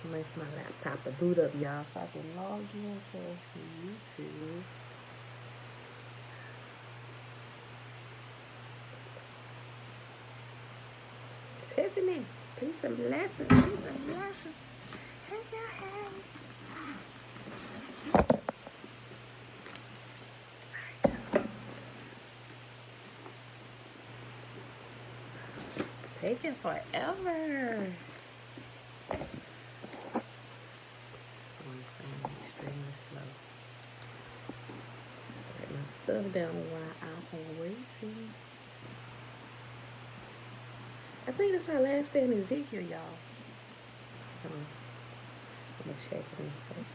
I'm waiting for my laptop to boot up, y'all, so I can log into YouTube. Tiffany, peace and blessings, peace and blessings. Hey, y'all, hey. It's taking forever. Extremely slow. So write my stuff down while I'm waiting. I think that's our last day in Ezekiel, y'all. I'm gonna check it in a second.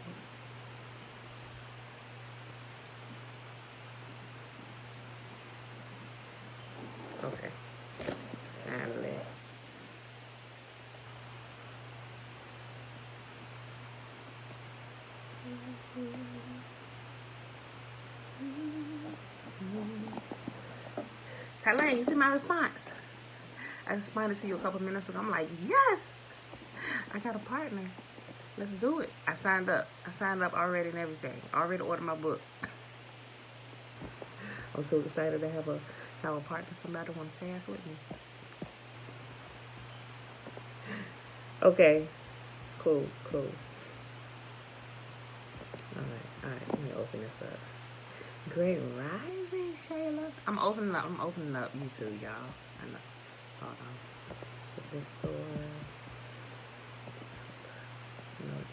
Okay. Finally. Thailand, you see my response? I responded to you a couple minutes ago. I'm like, yes, I got a partner. Let's do it. I signed up. I signed up already and everything. Already ordered my book. I'm so excited to have a partner. Somebody want to fast with me. Okay. Cool. All right. Let me open this up. Great rising, Shayla. I'm opening up YouTube, y'all. I know. Hold on. So this store. Nope.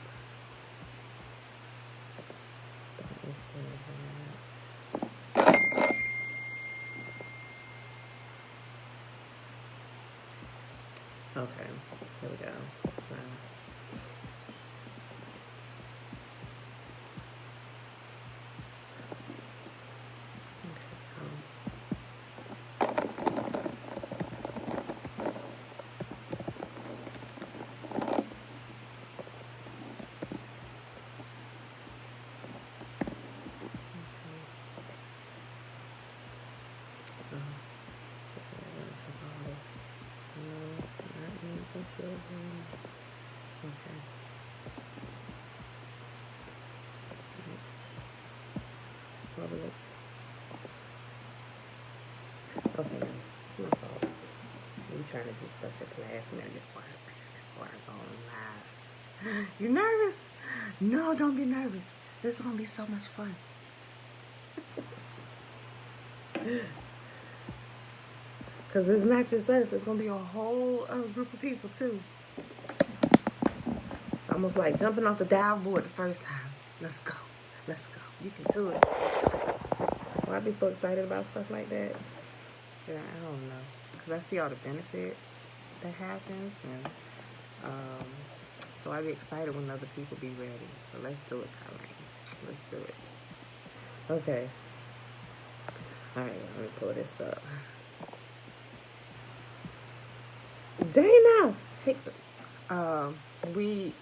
Don't restore that. Okay. Here we go. Children. Okay. Next. Public. Okay, it's my fault. I'm trying to do stuff at the last minute before I go on live. You nervous? No, don't be nervous. This is gonna be so much fun. Because it's not just us. It's going to be a whole other group of people, too. It's almost like jumping off the dive board the first time. Let's go. You can do it. Well, I'd be so excited about stuff like that. Yeah, I don't know. Because I see all the benefit that happens. And so I'd be excited when other people be ready. So let's do it, Tyler. Let's do it. Okay. All right, let me pull this up. Dana, hey, we're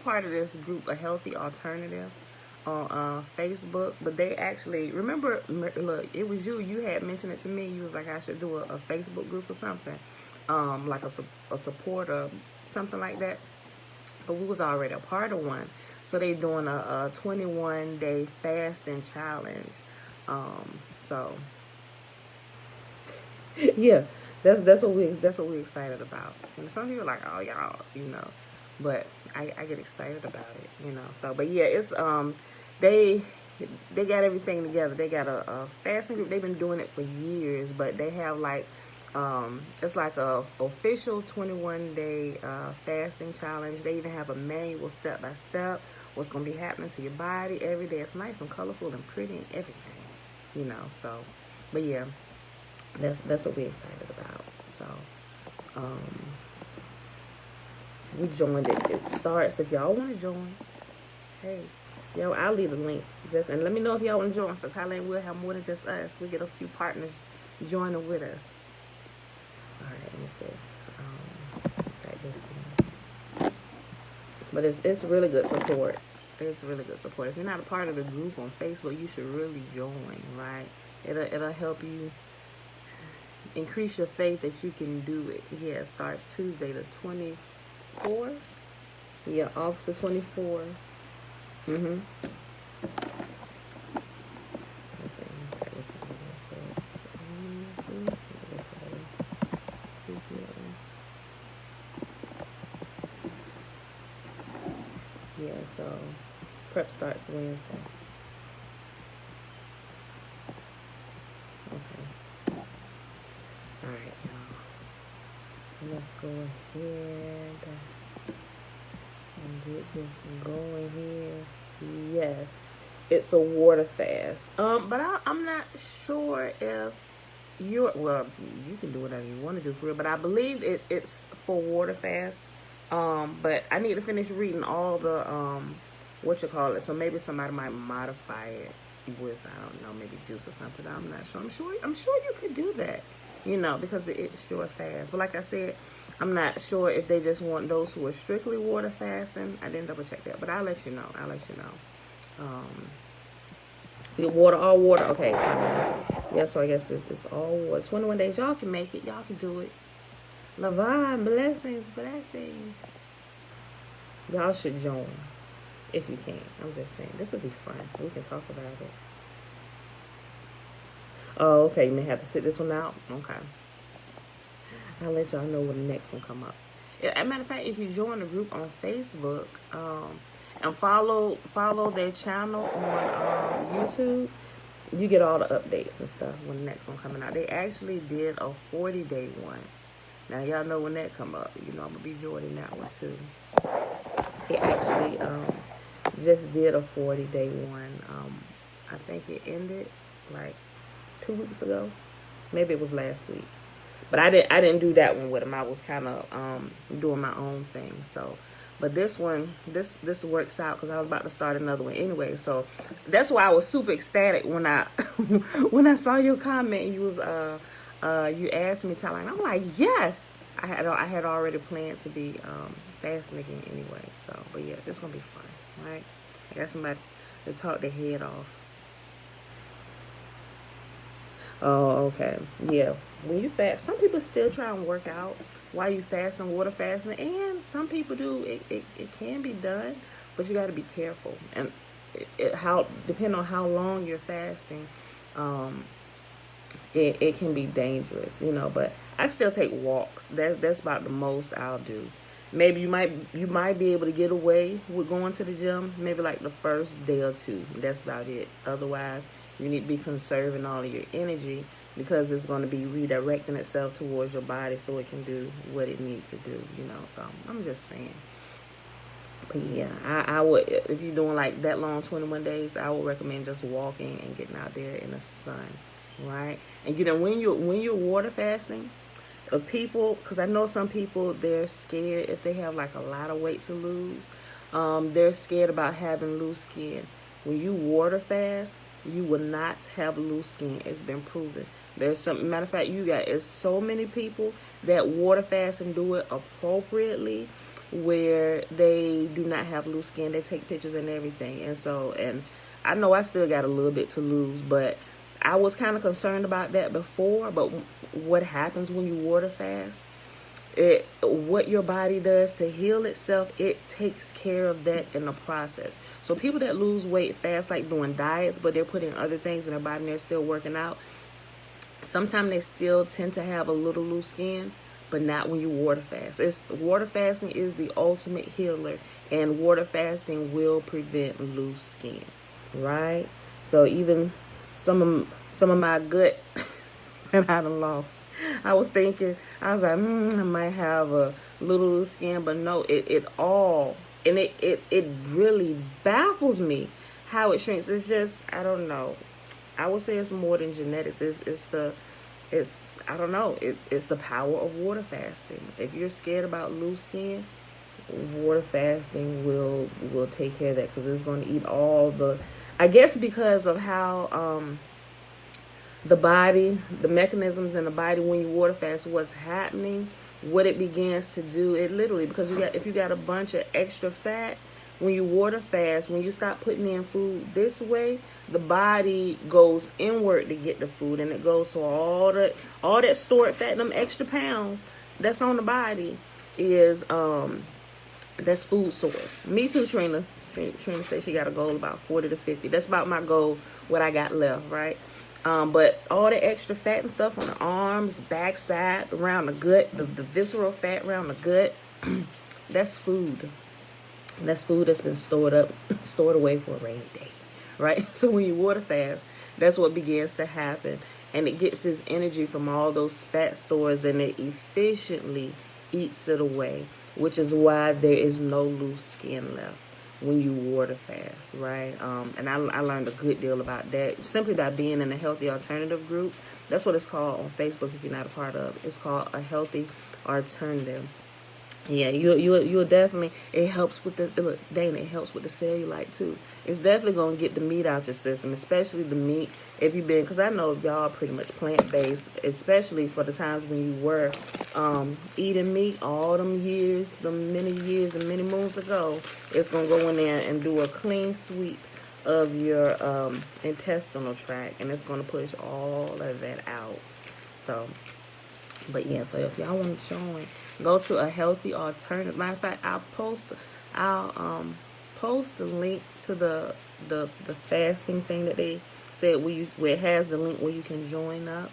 part of this group, A Healthy Alternative, on Facebook. But they actually look, it was you had mentioned it to me. You was like, I should do a Facebook group or something, like a support or something like that. But we was already a part of one, so they doing a 21-day fasting challenge. So yeah. That's what we're excited about. And some people are like, oh y'all, but I get excited about it, So, but yeah, it's they got everything together. They got a fasting group. They've been doing it for years, but they have like it's like a official 21-day fasting challenge. They even have a manual step by step what's gonna be happening to your body every day. It's nice and colorful and pretty and everything, So, but yeah. That's what we're excited about. So, we joined it. It starts if y'all want to join. Hey, I'll leave the link. And let me know if y'all want to join. So Thailand will have more than just us. We get a few partners joining with us. All right, let me see. Type this in. But it's really good support. It's really good support. If you're not a part of the group on Facebook, you should really join. Right? It'll help you increase your faith that you can do it. Yeah, it starts Tuesday the 24th. Yeah, August the 24th. Mm-hmm. Let's see. Yeah, so prep starts Wednesday. Okay. All right, y'all. So let's go ahead and get this going here. Yes, it's a water fast. But I'm not sure if well, you can do whatever you want to do for real, but I believe it's for water fast. But I need to finish reading all the what you call it. So maybe somebody might modify it with, I don't know, maybe juice or something. I'm not sure. I'm sure you could do that, because it's sure fast. But like I said, I'm not sure if they just want those who are strictly water fasting. I didn't double check that, but I'll let you know. Water, all water. Okay, yeah, so I guess it's all water. 21 days. Y'all can make it. Y'all can do it. Lavon, blessings. Y'all should join if you can. I'm just saying. This will be fun. We can talk about it. Oh, okay. You may have to sit this one out. Okay. I'll let y'all know when the next one come up. As a matter of fact, if you join the group on Facebook, and follow their channel on YouTube, you get all the updates and stuff when the next one coming out. They actually did a 40-day one. Now y'all know when that come up. I'm gonna be joining that one too. They actually just did a 40-day one. I think it ended like 2 weeks ago. Maybe it was last week. But I didn't do that one with them. I was kind of doing my own thing. So, but this one, this works out because I was about to start another one anyway. So that's why I was super ecstatic when I when I saw your comment. You was you asked me, Tyler, and I'm like, yes. I had already planned to be fasting again anyway. So, but yeah, this gonna be fun, right? I got somebody to talk their head off. Oh, okay. Yeah. When you fast, some people still try and work out while you fasting, water fasting, and some people do. It can be done, but you got to be careful. And depending on how long you're fasting, it can be dangerous, But I still take walks. That's about the most I'll do. Maybe you might be able to get away with going to the gym, maybe like the first day or two. That's about it. Otherwise, you need to be conserving all of your energy because it's going to be redirecting itself towards your body so it can do what it needs to do, So I'm just saying. But yeah, I would, if you're doing like that long, 21 days, I would recommend just walking and getting out there in the sun, right? And when you're water fasting, people, because I know some people, they're scared if they have like a lot of weight to lose. They're scared about having loose skin. When you water fast, you will not have loose skin. It's been proven. There's some, matter of fact, it's so many people that water fast and do it appropriately where they do not have loose skin. They take pictures and everything. And I know I still got a little bit to lose, but I was kind of concerned about that before. But what happens when you water fast? What your body does to heal itself, it takes care of that in the process. So people that lose weight fast, like doing diets, but they're putting other things in their body and they're still working out, sometimes they still tend to have a little loose skin, but not when you water fast. Water fasting is the ultimate healer, and water fasting will prevent loose skin, right? So even some of my gut that I done lost, I was like, I might have a little loose skin, but no, it all, and it really baffles me how it shrinks. It's just, I don't know. I would say it's more than genetics. It's I don't know. It's the power of water fasting. If you're scared about loose skin, water fasting will take care of that, because it's going to eat all the, I guess because of how the body, the mechanisms in the body when you water fast, what's happening, what it begins to do, it literally, because if you got a bunch of extra fat, when you water fast, when you stop putting in food this way, the body goes inward to get the food, and it goes to all that stored fat, them extra pounds that's on the body is That's food source. Me too, Trina. Trina said she got a goal about 40 to 50. That's about my goal, what I got left, right? But all the extra fat and stuff on the arms, the backside, around the gut, the visceral fat around the gut, that's food. That's food that's been stored away for a rainy day, right? So when you water fast, that's what begins to happen. And it gets its energy from all those fat stores and it efficiently eats it away, which is why there is no loose skin left when you water fast, right? And I learned a good deal about that simply by being in a healthy alternative group. That's what it's called on Facebook if you're not a part of. It's called a healthy alternative. Yeah, you'll definitely, it helps with the, look, Dana, it helps with the cellulite too. It's definitely going to get the meat out your system, especially the meat, if you've been, because I know y'all pretty much plant-based, especially for the times when you were eating meat all them years, the many years and many moons ago. It's going to go in there and do a clean sweep of your intestinal tract, and it's going to push all of that out. So, but yeah, so if y'all want to join, go to a healthy alternative. Matter of fact, I'll post the link to the fasting thing that they said where it has the link where you can join up.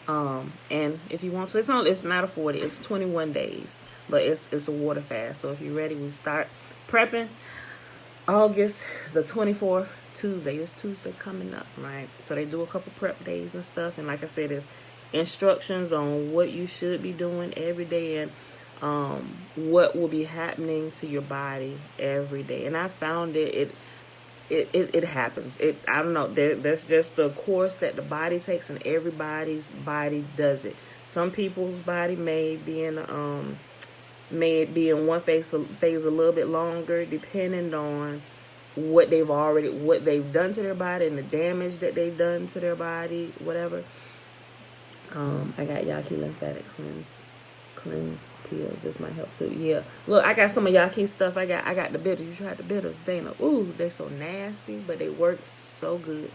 And if you want to, it's not a 40, it's 21 days, but it's a water fast. So if you're ready, we start prepping August the 24th, Tuesday. It's Tuesday coming up, right? So they do a couple prep days and stuff, and like I said, it's instructions on what you should be doing every day and what will be happening to your body every day. And I found it happens. I don't know. That's just the course that the body takes, and everybody's body does it. Some people's body may be in one phase a little bit longer, depending on what they've done to their body and the damage that they've done to their body, whatever. I got Yaki lymphatic cleanse pills. This might help too. Yeah, look, I got some of Yaki stuff. I got the bitters. You tried the bitters, Dana? Ooh, they so nasty, but they work so good.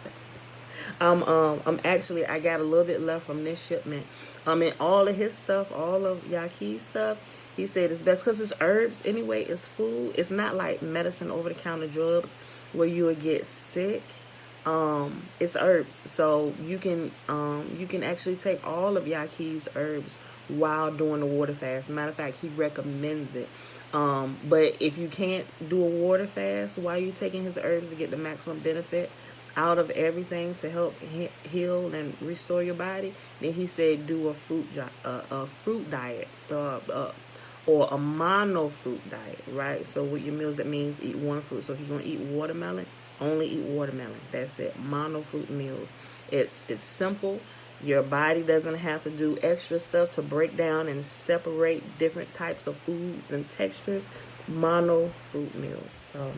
Actually, I got a little bit left from this shipment. And all of his stuff, all of Yaki's stuff, he said it's best because it's herbs anyway. It's food. It's not like medicine, over the counter drugs where you would get sick. It's herbs, so you can actually take all of Yaki's herbs while doing the water fast. Matter of fact, he recommends it. But if you can't do a water fast while you're taking his herbs to get the maximum benefit out of everything to help heal and restore your body, then he said do a fruit diet, or a mono fruit diet, right? So with your meals, that means eat one fruit. So if you're going to eat watermelon, only eat watermelon. That's it. Mono fruit meals. It's simple. Your body doesn't have to do extra stuff to break down and separate different types of foods and textures. Mono fruit meals. So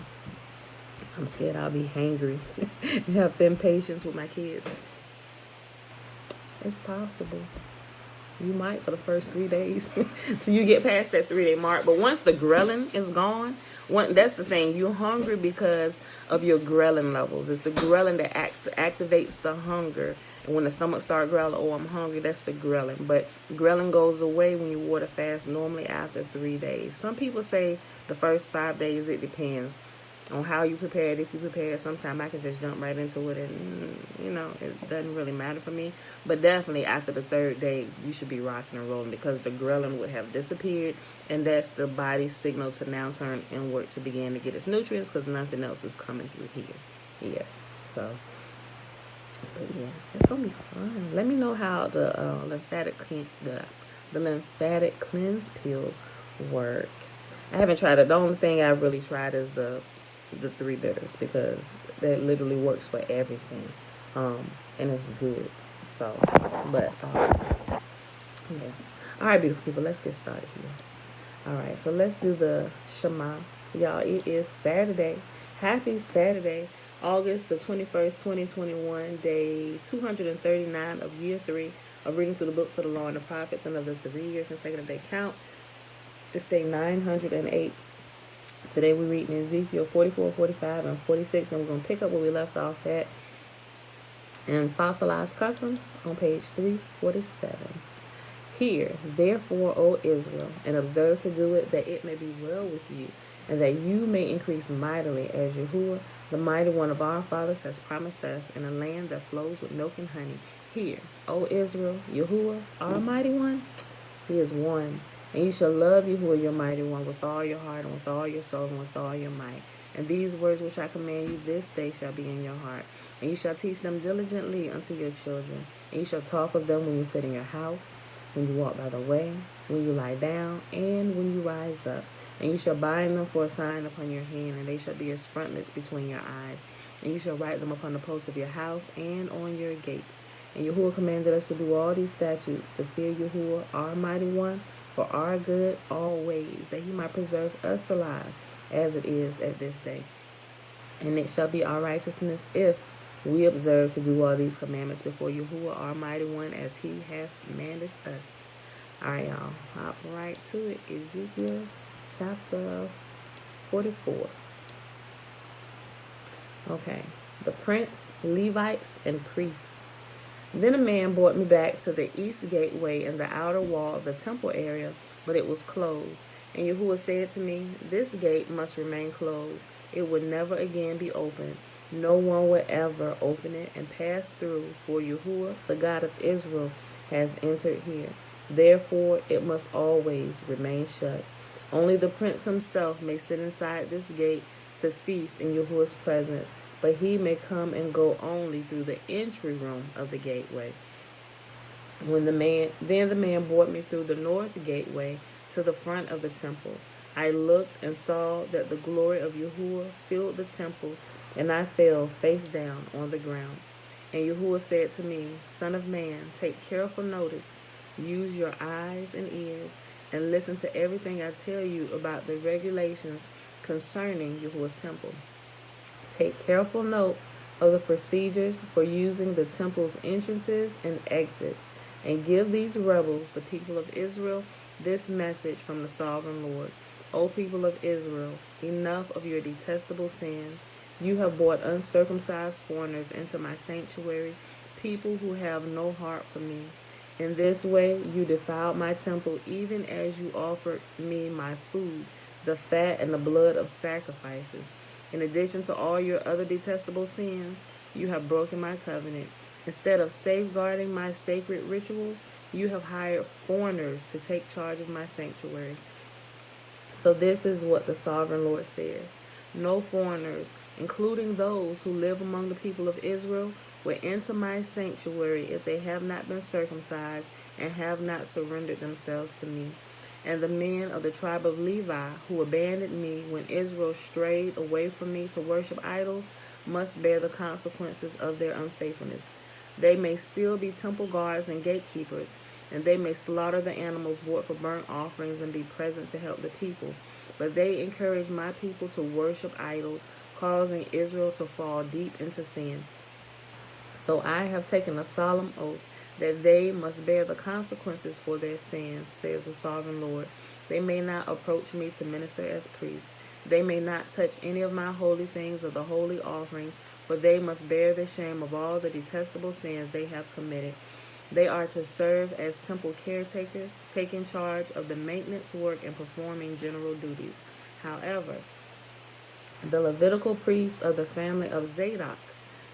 I'm scared I'll be hangry. You have thin patience with my kids. It's possible. You might for the first 3 days till you get past that 3-day mark. But once the ghrelin is gone, that's the thing. You're hungry because of your ghrelin levels. It's the ghrelin that activates the hunger. And when the stomach starts growling, oh, I'm hungry, that's the ghrelin. But ghrelin goes away when you water fast, normally after 3 days. Some people say the first 5 days. It depends on how you prepare it. If you prepare it, sometimes I can just jump right into it and, it doesn't really matter for me. But definitely after the 3rd day, you should be rocking and rolling because the ghrelin would have disappeared, and that's the body's signal to now turn inward to begin to get its nutrients because nothing else is coming through here. Yeah, so, but yeah, it's going to be fun. Let me know how the lymphatic cleanse pills work. I haven't tried it. The only thing I've really tried is the 3 bitters because that literally works for everything, and it's good. So, but yeah. All right, beautiful people, let's get started here. All right, so let's do the Shema, y'all. It is Saturday. Happy Saturday, August the 21st, 2021, day 239 of year 3 of reading through the books of the law and the prophets, and of the 3-year consecutive day count. It's day 908. Today we're reading Ezekiel 44, 45, and 46, and we're going to pick up where we left off at in Fossilized Customs on page 347. Hear, therefore, O Israel, and observe to do it, that it may be well with you, and that you may increase mightily, as Yahuwah, the mighty one of our fathers, has promised us, in a land that flows with milk and honey. Hear, O Israel, Yahuwah, our mighty one, he is one. And you shall love Yahuwah, your mighty one, with all your heart, and with all your soul, and with all your might. And these words which I command you this day shall be in your heart. And you shall teach them diligently unto your children. And you shall talk of them when you sit in your house, when you walk by the way, when you lie down, and when you rise up. And you shall bind them for a sign upon your hand, and they shall be as frontlets between your eyes. And you shall write them upon the posts of your house and on your gates. And Yahuwah commanded us to do all these statutes, to fear Yahuwah, our mighty one, for our good always, that he might preserve us alive, as it is at this day. And it shall be our righteousness if we observe to do all these commandments before Yahuwah, our mighty one, as he has commanded us. All right, y'all, hop right to it. Ezekiel chapter 44. Okay, the prince, Levites, and priests. Then a man brought me back to the east gateway in the outer wall of the temple area, but it was closed. And Yahuwah said to me, this gate must remain closed. It will never again be opened. No one will ever open it and pass through, for Yahuwah, the God of Israel, has entered here. Therefore, it must always remain shut. Only the prince himself may sit inside this gate to feast in Yahuwah's presence, but he may come and go only through the entry room of the gateway. Then the man brought me through the north gateway to the front of the temple. I looked and saw that the glory of Yahuwah filled the temple, and I fell face down on the ground. And Yahuwah said to me, Son of man, take careful notice, use your eyes and ears, and listen to everything I tell you about the regulations concerning Yahuwah's temple. Take careful note of the procedures for using the temple's entrances and exits, and give these rebels, the people of Israel, this message from the sovereign Lord. O people of Israel, enough of your detestable sins. You have brought uncircumcised foreigners into my sanctuary, people who have no heart for me. In this way you defiled my temple, even as you offered me my food, the fat and the blood of sacrifices. In addition to all your other detestable sins, you have broken my covenant. Instead of safeguarding my sacred rituals, you have hired foreigners to take charge of my sanctuary. So this is what the sovereign Lord says. No foreigners, including those who live among the people of Israel, will enter my sanctuary if they have not been circumcised and have not surrendered themselves to me. And the men of the tribe of Levi, who abandoned me when Israel strayed away from me to worship idols, must bear the consequences of their unfaithfulness. They may still be temple guards and gatekeepers, and they may slaughter the animals brought for burnt offerings and be present to help the people. But they encourage my people to worship idols, causing Israel to fall deep into sin. So I have taken a solemn oath that they must bear the consequences for their sins, says the sovereign Lord. They may not approach me to minister as priests. They may not touch any of my holy things or the holy offerings, for they must bear the shame of all the detestable sins they have committed. They are to serve as temple caretakers, taking charge of the maintenance work and performing general duties. However, the Levitical priests of the family of Zadok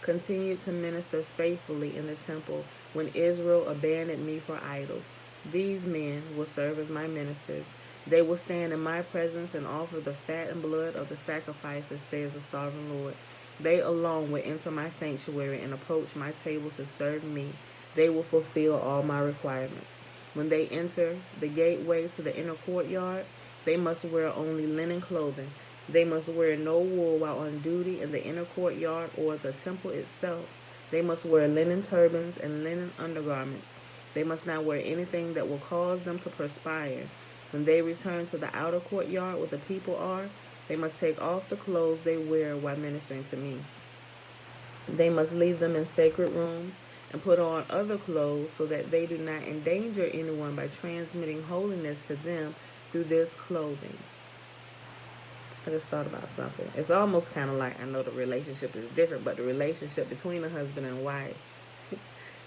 continued to minister faithfully in the temple when Israel abandoned me for idols. These men will serve as my ministers. They will stand in my presence and offer the fat and blood of the sacrifices, says the sovereign Lord. They alone will enter my sanctuary and approach my table to serve me. They will fulfill all my requirements. When they enter the gateway to the inner courtyard, they must wear only linen clothing. They must wear no wool while on duty in the inner courtyard or the temple itself. They must wear linen turbans and linen undergarments. They must not wear anything that will cause them to perspire. When they return to the outer courtyard where the people are, they must take off the clothes they wear while ministering to me. They must leave them in sacred rooms and put on other clothes so that they do not endanger anyone by transmitting holiness to them through this clothing. I just thought about something. It's almost kind of like, I know the relationship is different, but the relationship between a husband and wife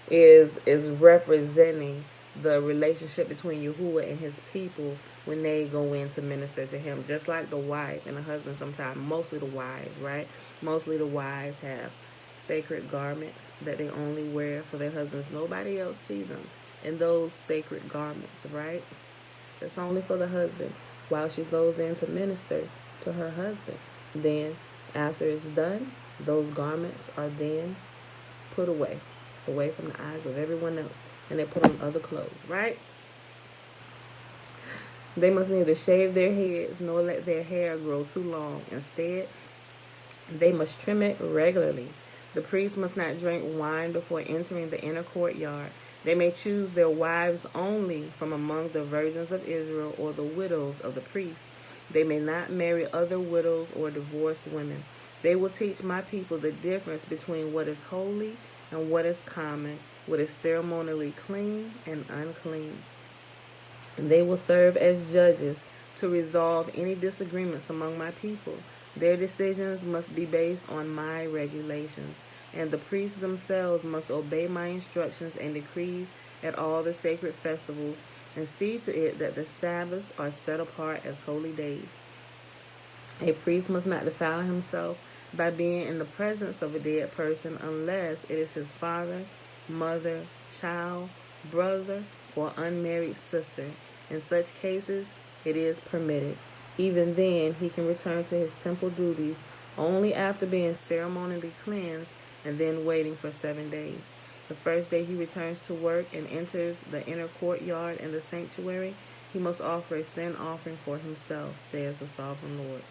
is representing the relationship between Yahuwah and his people when they go in to minister to him. Just like the wife and the husband sometimes, mostly the wives, right? Mostly the wives have sacred garments that they only wear for their husbands. Nobody else see them in those sacred garments, right? It's only for the husband while she goes in to minister to her husband. Then, after it's done, those garments are then put away from the eyes of everyone else, and they put on other clothes, right? They must neither shave their heads nor let their hair grow too long. Instead, they must trim it regularly. The priest must not drink wine before entering the inner courtyard. They may choose their wives only from among the virgins of Israel or the widows of the priests. They may not marry other widows or divorced women. They will teach my people the difference between what is holy and what is common, what is ceremonially clean and unclean. They will serve as judges to resolve any disagreements among my people. Their decisions must be based on my regulations, and the priests themselves must obey my instructions and decrees at all the sacred festivals, and see to it that the Sabbaths are set apart as holy days. A priest must not defile himself by being in the presence of a dead person unless it is his father, mother, child, brother, or unmarried sister. In such cases, it is permitted. Even then, he can return to his temple duties only after being ceremonially cleansed and then waiting for 7 days. The first day he returns to work and enters the inner courtyard and the sanctuary, he must offer a sin offering for himself, says the sovereign Lord.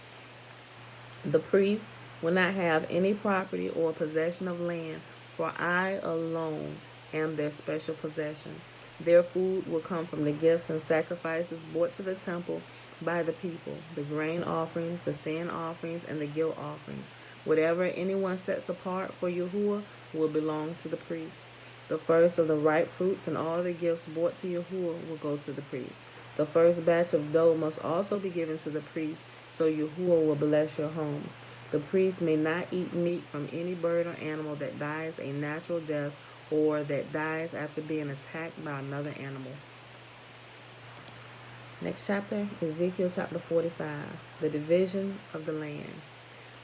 The priest will not have any property or possession of land, for I alone am their special possession. Their food will come from the gifts and sacrifices brought to the temple by the people, the grain offerings, the sin offerings, and the guilt offerings. Whatever anyone sets apart for Yahuwah will belong to the priest. The first of the ripe fruits and all the gifts brought to Yahuwah will go to the priest. The first batch of dough must also be given to the priest, so Yahuwah will bless your homes. The priest may not eat meat from any bird or animal that dies a natural death or that dies after being attacked by another animal. Next chapter, Ezekiel chapter 45, the division of the land.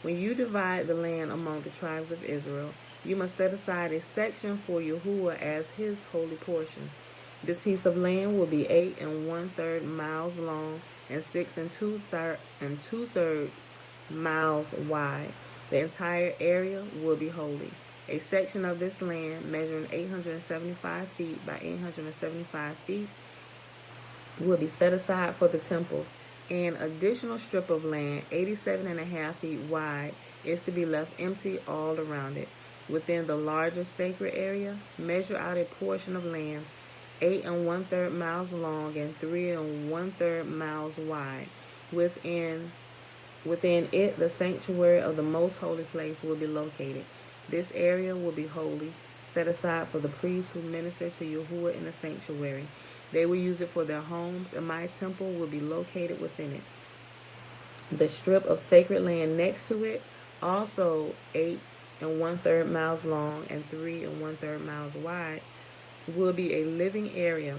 When you divide the land among the tribes of Israel, you must set aside a section for Yahuwah as his holy portion. This piece of land will be 8 1/3 miles long and 6 2/3 miles wide. The entire area will be holy. A section of this land measuring 875 feet by 875 feet will be set aside for the temple. An additional strip of land, 87.5 feet wide, is to be left empty all around it. Within the larger sacred area, measure out a portion of land 8 1/3 miles long and 3 1/3 miles wide. Within it, the sanctuary of the most holy place will be located. This area will be holy, set aside for the priests who minister to Yahuwah in the sanctuary. They will use it for their homes, and my temple will be located within it. The strip of sacred land next to it, also 8 1/3 miles long and 3 1/3 miles wide, will be a living area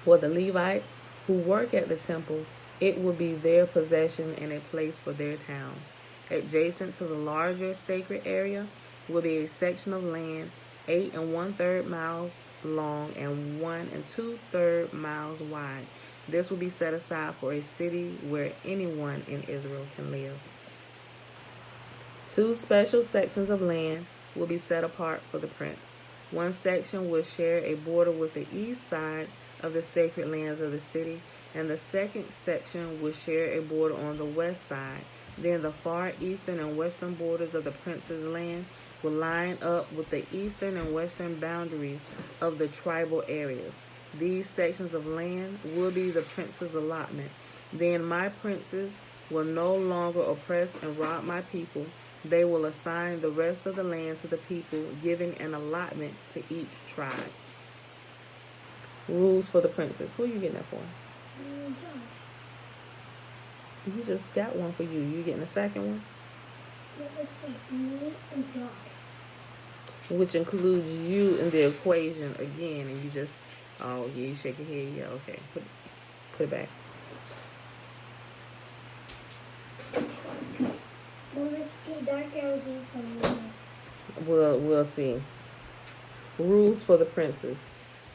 for the Levites who work at the temple. It will be their possession and a place for their towns. Adjacent to the larger sacred area will be a section of land 8 1/3 miles long and 1 2/3 miles wide. This will be set aside for a city where anyone in Israel can live. 2 special sections of land will be set apart for the prince. One section will share a border with the east side of the sacred lands of the city, and the second section will share a border on the west side. Then the far eastern and western borders of the prince's land will line up with the eastern and western boundaries of the tribal areas. These sections of land will be the prince's allotment. Then my princes will no longer oppress and rob my people. They will assign the rest of the land to the people, giving an allotment to each tribe. Rules for the princes. Who are you getting that for? You just got one for you. You getting a second one? It was for me and Josh. Which includes you in the equation again, and you just Oh, yeah, you shake your head. Yeah, okay. Put it back. When it's get dark, I will get some more. We'll see. Rules for the princes.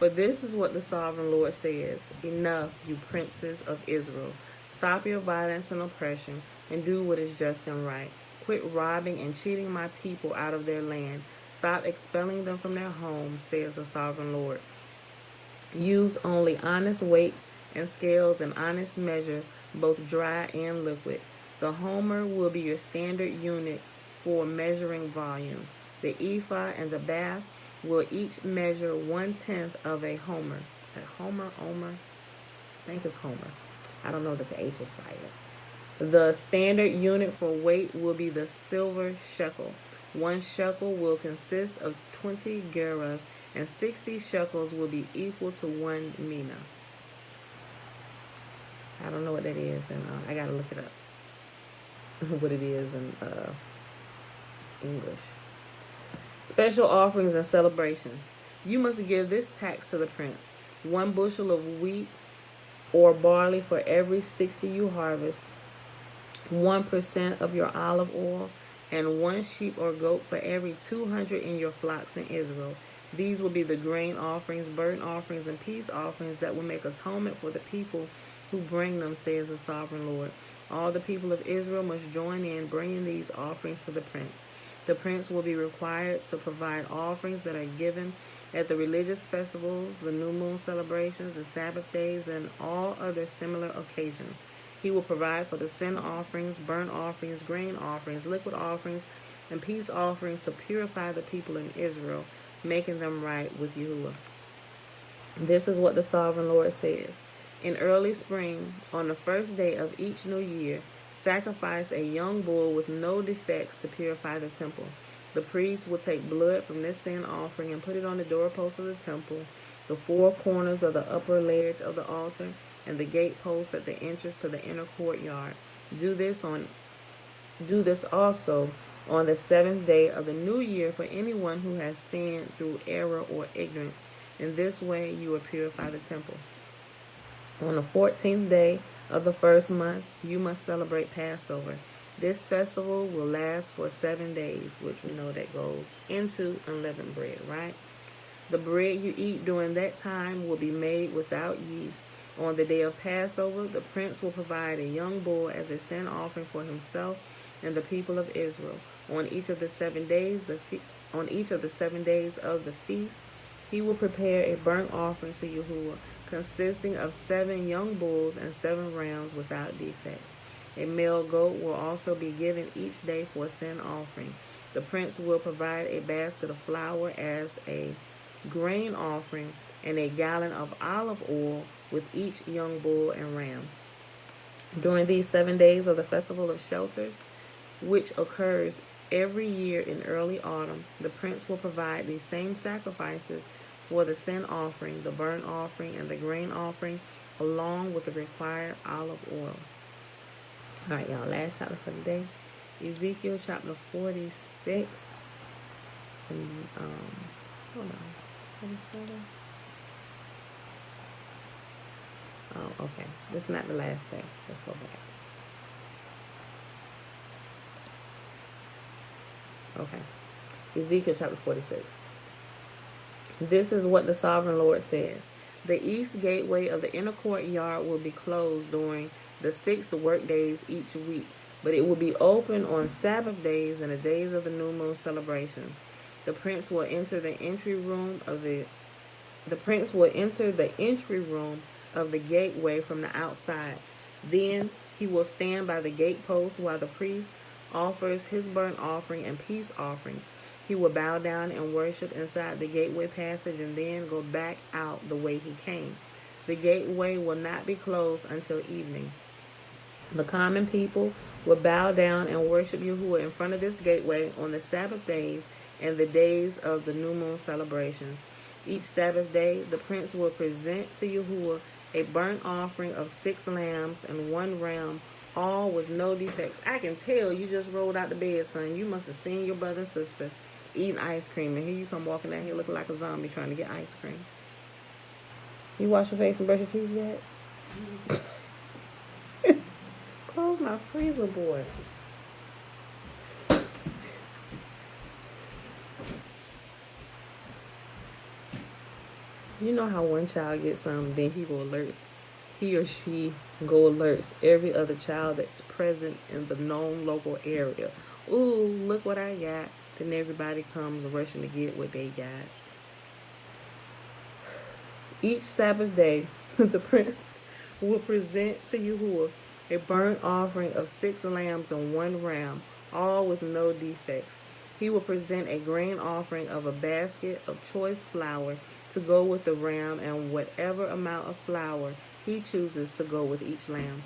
But this is what the sovereign Lord says. Enough, you princes of Israel. Stop your violence and oppression and do what is just and right. Quit robbing and cheating my people out of their land. Stop expelling them from their homes, says the sovereign Lord. Use only honest weights and scales and honest measures, both dry and liquid. The homer will be your standard unit for measuring volume. The ephah and the bath will each measure 1/10 of a homer. Omer? I think it's homer. I don't know that the H is silent. The standard unit for weight will be the silver shekel. 1 shekel will consist of 20 gerahs, and 60 shekels will be equal to 1 mina. I don't know what that is, and I gotta look it up. What it is in English. Special offerings and celebrations. You must give this tax to the prince: 1 bushel of wheat or barley for every 60 you harvest, 1% of your olive oil, and 1 sheep or goat for every 200 in your flocks in Israel. These will be the grain offerings, burnt offerings, and peace offerings that will make atonement for the people who bring them, says the sovereign Lord. All the people of Israel must join in bringing these offerings to the prince. The prince will be required to provide offerings that are given at the religious festivals, the new moon celebrations, the Sabbath days, and all other similar occasions. He will provide for the sin offerings, burnt offerings, grain offerings, liquid offerings, and peace offerings to purify the people in Israel, making them right with Yahuwah. This is what the sovereign Lord says. In early spring, on the first day of each new year, sacrifice a young bull with no defects to purify the temple. The priest will take blood from this sin offering and put it on the doorposts of the temple, the 4 corners of the upper ledge of the altar, and the gateposts at the entrance to the inner courtyard. Do this also on the 7th day of the new year for anyone who has sinned through error or ignorance. In this way you will purify the temple. On the 14th day of the first month, you must celebrate Passover. This festival will last for 7 days, which we know that goes into unleavened bread, right? The bread you eat during that time will be made without yeast. On the day of Passover, the prince will provide a young bull as a sin offering for himself and the people of Israel. On each of the 7 days, of the feast, he will prepare a burnt offering to Yahuwah, consisting of 7 young bulls and 7 rams without defects. A male goat will also be given each day for a sin offering. The prince will provide a basket of flour as a grain offering and a gallon of olive oil with each young bull and ram. During these 7 days of the Festival of Shelters, which occurs every year in early autumn, the prince will provide these same sacrifices for the sin offering, the burnt offering, and the grain offering, along with the required olive oil. All right, y'all, last chapter for the day. Ezekiel chapter 46. And, hold on. 47? Oh, okay. This is not the last day. Let's go back. Okay. Ezekiel chapter 46. This is what the sovereign Lord says. The east gateway of the inner courtyard will be closed during the 6 work days each week, but it will be open on Sabbath days and the days of the new moon celebrations. The prince will enter the entry room of the gateway from the outside. Then he will stand by the gatepost while the priest offers his burnt offering and peace offerings. He will bow down and worship inside the gateway passage and then go back out the way he came. The gateway will not be closed until evening. The common people will bow down and worship Yahuwah in front of this gateway on the Sabbath days and the days of the new moon celebrations. Each Sabbath day, the prince will present to Yahuwah a burnt offering of 6 lambs and 1 ram, all with no defects. I can tell you just rolled out the bed, son. You must have seen your brother and sister eating ice cream, and here you come walking out here looking like a zombie trying to get ice cream. You wash your face and brush your teeth yet? Close my freezer, boy. You know how one child gets something, then he or she alerts every other child that's present in the known local area. Ooh, look what I got. Then everybody comes rushing to get what they got. Each Sabbath day, the prince will present to Yahuwah a burnt offering of 6 lambs and 1 ram, all with no defects. He will present a grain offering of a basket of choice flour to go with the ram, and whatever amount of flour he chooses to go with each lamb.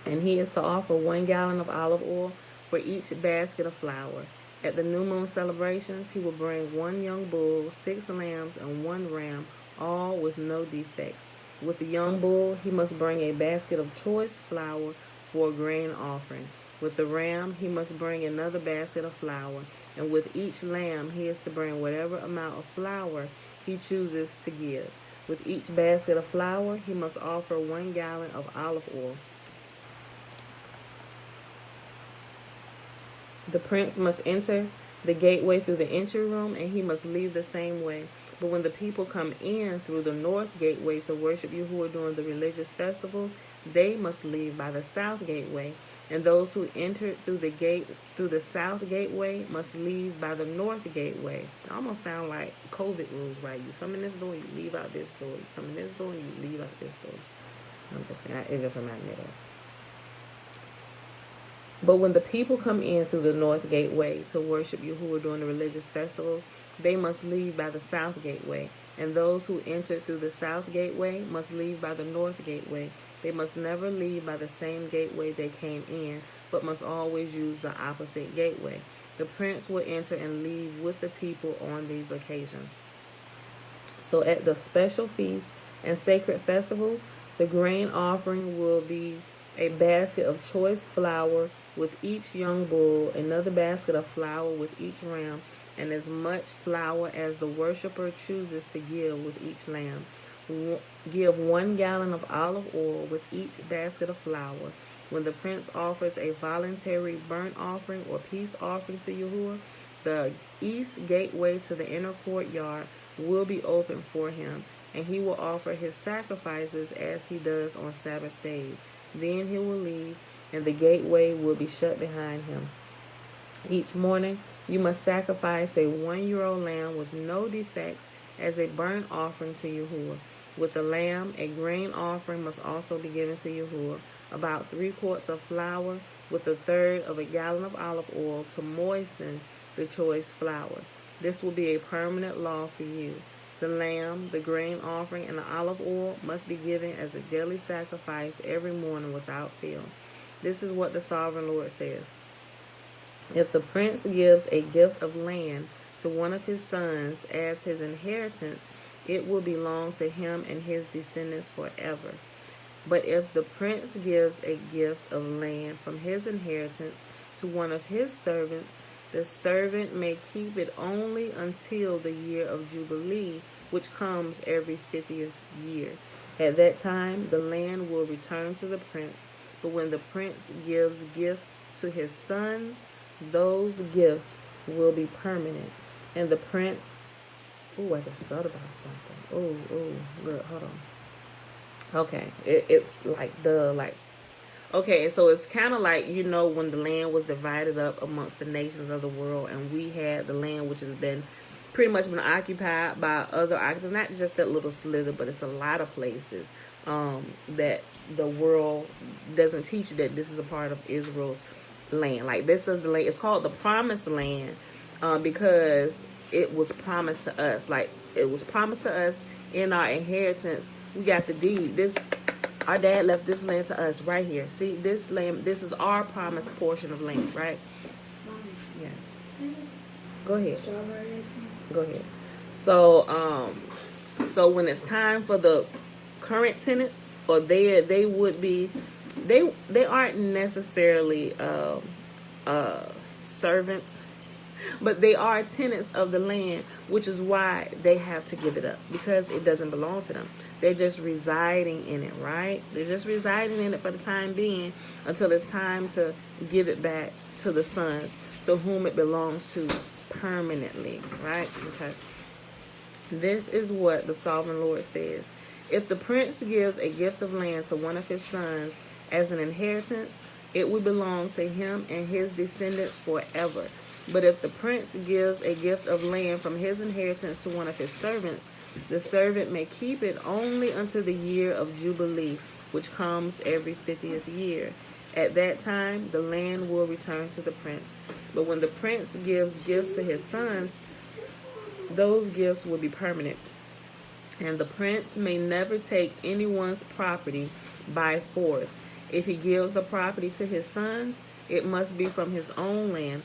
And he is to offer 1 gallon of olive oil for each basket of flour. At the new moon celebrations, he will bring 1 young bull, 6 lambs, and 1 ram, all with no defects. With the young bull, he must bring a basket of choice flour for a grain offering. With the ram, he must bring another basket of flour. And with each lamb, he is to bring whatever amount of flour he chooses to give. With each basket of flour, he must offer 1 gallon of olive oil. The prince must enter the gateway through the entry room, and he must leave the same way. But when the people come in through the north gateway to worship Yahuwah during the religious festivals, they must leave by the south gateway. And those who entered through the south gateway must leave by the north gateway. It almost sound like COVID rules, right? You come in this door, you leave out this door. You come in this door, you leave out this door. I'm just saying, it just reminded me of that. But when the people come in through the north gateway to worship Yahuwah during the religious festivals, they must leave by the south gateway. And those who entered through the south gateway must leave by the north gateway. They must never leave by the same gateway they came in, but must always use the opposite gateway. The prince will enter and leave with the people on these occasions. So at the special feasts and sacred festivals, the grain offering will be a basket of choice flour with each young bull, another basket of flour with each ram, and as much flour as the worshiper chooses to give with each lamb. Give 1 gallon of olive oil with each basket of flour. When the prince offers a voluntary burnt offering or peace offering to Yahuwah, the east gateway to the inner courtyard will be open for him, and he will offer his sacrifices as he does on Sabbath days. Then he will leave, and the gateway will be shut behind him. Each morning, you must sacrifice a 1-year-old lamb with no defects as a burnt offering to Yahuwah. With the lamb, a grain offering must also be given to Yahuwah, about 3 quarts of flour with 1/3 of a gallon of olive oil to moisten the choice flour. This will be a permanent law for you. The lamb, the grain offering, and the olive oil must be given as a daily sacrifice every morning without fail. This is what the Sovereign Lord says. If the prince gives a gift of land to one of his sons as his inheritance, it will belong to him and his descendants forever. But if the prince gives a gift of land from his inheritance to one of his servants, the servant may keep it only until the year of Jubilee, which comes every 50th year. At that time, the land will return to the prince. But when the prince gives gifts to his sons, those gifts will be permanent. And the prince... Ooh, I just thought about something. Ooh, look, hold on. Okay, it's like okay, so it's kind of like, when the land was divided up amongst the nations of the world, and we had the land which has been pretty much been occupied by other occupants, not just that little slither, but it's a lot of places that the world doesn't teach you that this is a part of Israel's land. Like, this is the land. It's called the Promised Land because it was promised to us. Like, it was promised to us in our inheritance. We got the deed. Our dad left this land to us right here. See, this land, this is our promised portion of land, right? Yes. Go ahead. Go ahead. So, so when it's time for the current tenants, or they would be, they aren't necessarily servants. But they are tenants of the land, which is why they have to give it up, because it doesn't belong to them. They're just residing in it, right? They're just residing in it for the time being until it's time to give it back to the sons to whom it belongs to permanently, right? Okay. This is what the sovereign Lord says. If the prince gives a gift of land to one of his sons as an inheritance, it will belong to him and his descendants forever. But if the prince gives a gift of land from his inheritance to one of his servants, the servant may keep it only until the year of Jubilee, which comes every 50th year. At that time, the land will return to the prince. But when the prince gives gifts to his sons, those gifts will be permanent. And the prince may never take anyone's property by force. If he gives the property to his sons, it must be from his own land.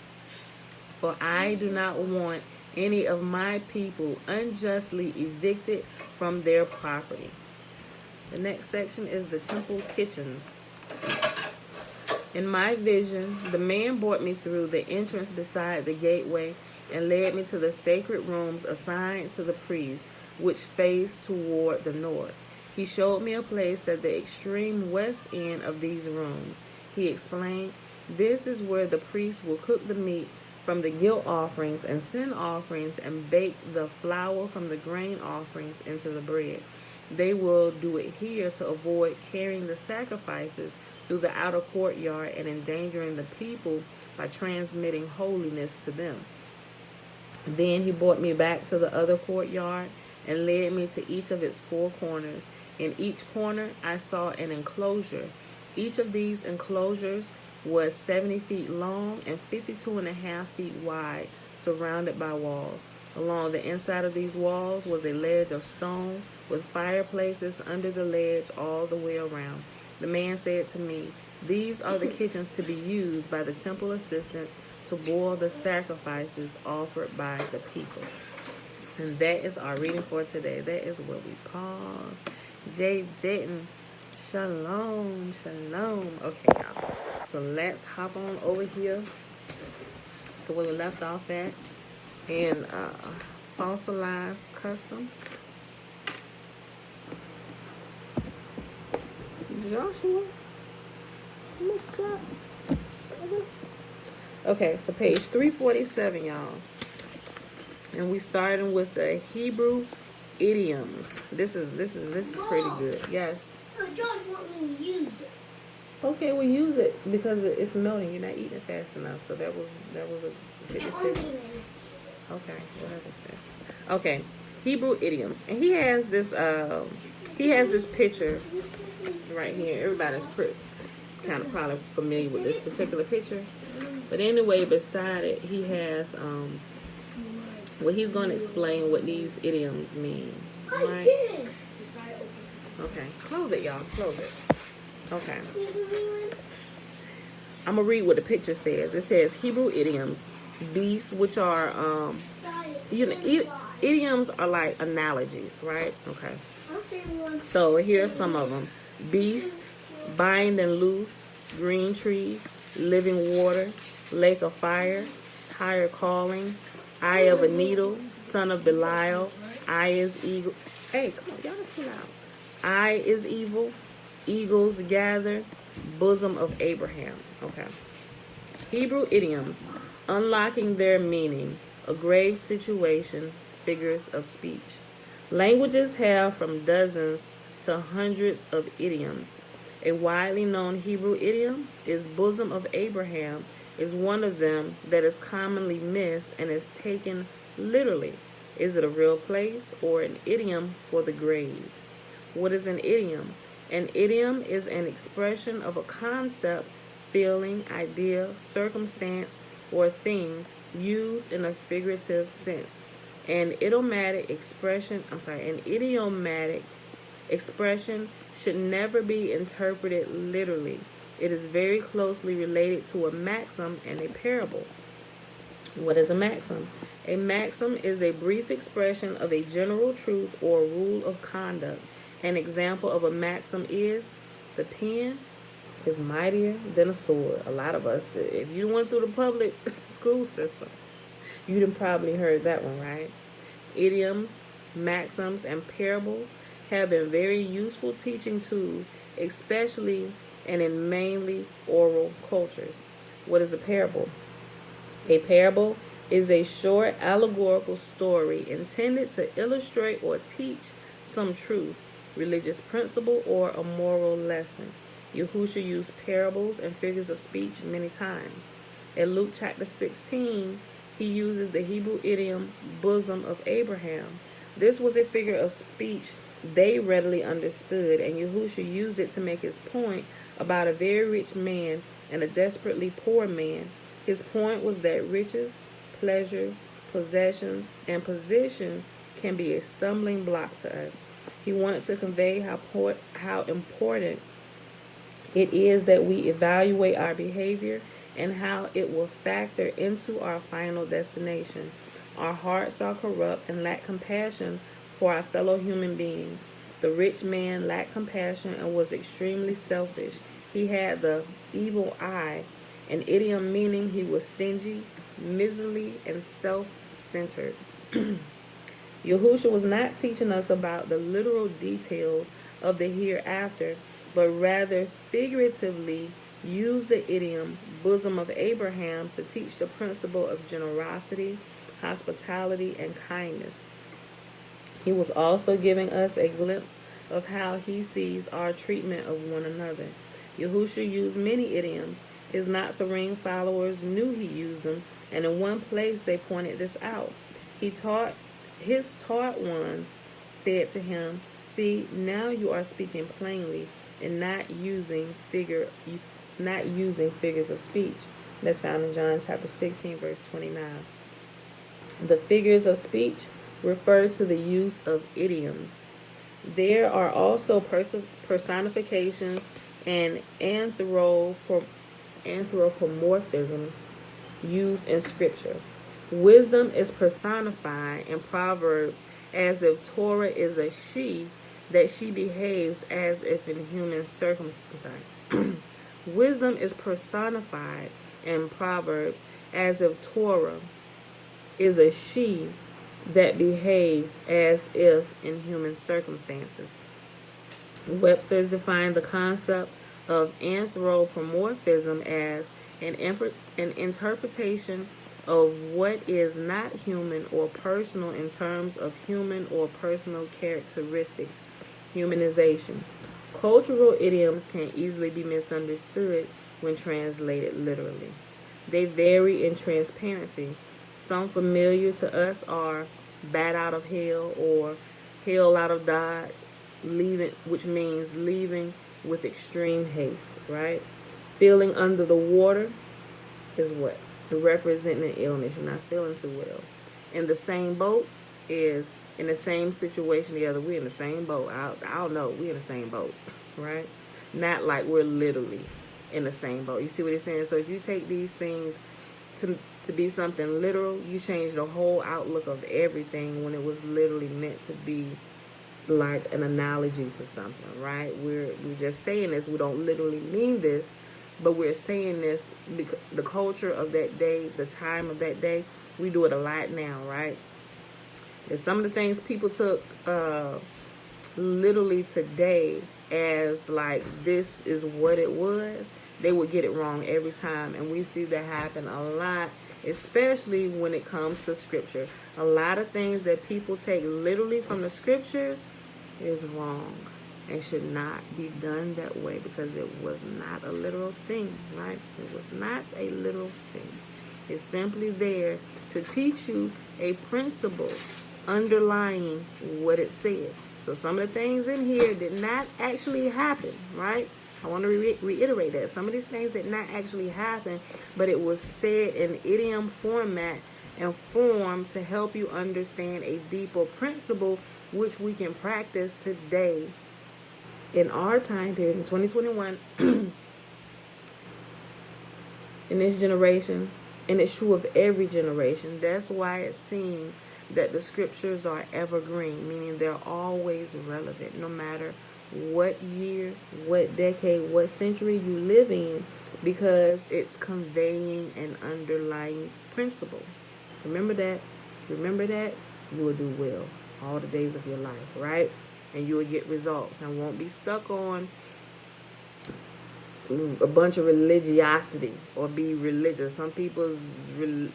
For I do not want any of my people unjustly evicted from their property. The next section is the temple kitchens. In my vision, the man brought me through the entrance beside the gateway and led me to the sacred rooms assigned to the priests, which faced toward the north. He showed me a place at the extreme west end of these rooms. He explained, "This is where the priests will cook the meat from the guilt offerings and sin offerings and bake the flour from the grain offerings into the bread. They will do it here to avoid carrying the sacrifices through the outer courtyard and endangering the people by transmitting holiness to them." Then he brought me back to the other courtyard and led me to each of its four corners. In each corner I saw an enclosure. Each of these enclosures was 70 feet long and 52.5 feet wide, surrounded by walls. Along the inside of these walls was a ledge of stone with fireplaces under the ledge all the way around. The man said to me, "These are the kitchens to be used by the temple assistants to boil the sacrifices offered by the people." And that is our reading for today. That is where we pause. Jay Denton, shalom, shalom. Okay, y'all. So let's hop on over here to where we left off at in Fossilized Customs. Joshua, what's up? Okay, so page 347, y'all. And we starting with the Hebrew idioms. This is pretty good. Yes. Josh want me to use it. Okay, we'll use it because it's melting. You're not eating it fast enough. So that was a good decision. Okay, whatever it says. Okay, Hebrew idioms, and he has this picture right here. Everybody's kind of probably familiar with this particular picture, but anyway, beside it, he has well, he's going to explain what these idioms mean. Right? Okay, close it, y'all. Close it. Okay. I'm gonna read what the picture says. It says Hebrew idioms, beasts, which are idioms are like analogies, right? Okay. So here are some of them: beast, bind and loose, green tree, living water, lake of fire, higher calling, eye of a needle, son of Belial, eye is eagle. Hey, come on, y'all are too loud. Eye is evil, eagles gather, bosom of Abraham. Okay. Hebrew idioms, unlocking their meaning, a grave situation, figures of speech. Languages have from dozens to hundreds of idioms. A widely known Hebrew idiom is bosom of Abraham is one of them that is commonly missed and is taken literally. Is it a real place or an idiom for the grave? What is an idiom? An idiom is an expression of a concept, feeling, idea, circumstance, or thing used in a figurative sense. An idiomatic expression should never be interpreted literally. It is very closely related to a maxim and a parable. What is a maxim? A maxim is a brief expression of a general truth or rule of conduct. An example of a maxim is, the pen is mightier than a sword. A lot of us, if you went through the public school system, You done probably heard that one, right? Idioms, maxims, and parables have been very useful teaching tools, especially and in mainly oral cultures. What is a parable? A parable is a short allegorical story intended to illustrate or teach some truth, religious principle, or a moral lesson. Yahushua used parables and figures of speech many times. In Luke chapter 16, he uses the Hebrew idiom bosom of Abraham. This was a figure of speech they readily understood, and Yahushua used it to make his point about a very rich man and a desperately poor man. His point was that riches, pleasure, possessions, and position can be a stumbling block to us. He wanted to convey how important it is that we evaluate our behavior and how it will factor into our final destination. Our hearts are corrupt and lack compassion for our fellow human beings. The rich man lacked compassion and was extremely selfish. He had the evil eye, an idiom meaning he was stingy, miserly, and self-centered. Yahushua was not teaching us about the literal details of the hereafter, but rather figuratively used the idiom bosom of Abraham to teach the principle of generosity, hospitality, and kindness. He was also giving us a glimpse of how he sees our treatment of one another. Yahushua used many idioms. His not-so-ring followers knew he used them, and in one place they pointed this out. His taught ones said to him, "See, now you are speaking plainly and not using figures of speech." That's found in John chapter 16, verse 29. The figures of speech refer to the use of idioms. There are also personifications and anthropomorphisms used in Scripture. Wisdom is personified in Proverbs as if Torah is a she, that she behaves as if in human circumstances. Wisdom is personified in Proverbs as if Torah is a she that behaves as if in human circumstances. Webster's defined the concept of anthropomorphism as an interpretation of what is not human or personal in terms of human or personal characteristics, humanization. Cultural idioms can easily be misunderstood when translated literally. They vary in transparency. Some familiar to us are bat out of hell or hell out of dodge, leaving, which means leaving with extreme haste, right? Feeling under the water is what? Representing an illness. You're not feeling too well. In the same boat is in the same situation together. We're in the same boat. I don't know. We're in the same boat, right? Not like we're literally in the same boat. You see what he's saying? So if you take these things to be something literal, you change the whole outlook of everything when it was literally meant to be like an analogy to something, right? We're just saying this. We don't literally mean this, but we're saying this because the culture of that day, the time of that day, we do it a lot now, right? And some of the things people took literally today as like this is what it was, they would get it wrong every time. And we see that happen a lot, especially when it comes to scripture. A lot of things that people take literally from the scriptures is wrong and should not be done that way because it was not a literal thing, right? It was not a literal thing. It's simply there to teach you a principle underlying what it said. So some of the things in here did not actually happen, right? I want to reiterate that. Some of these things did not actually happen, but it was said in idiom format and form to help you understand a deeper principle which we can practice today in our time period in 2021 in this generation, and it's true of every generation. That's why it seems that the scriptures are evergreen, meaning they're always relevant, no matter what year, what decade, what century you live in, because it's conveying an underlying principle. Remember that. Remember that. You will do well all the days of your life, right? And you will get results and won't be stuck on a bunch of religiosity or be religious. Some people's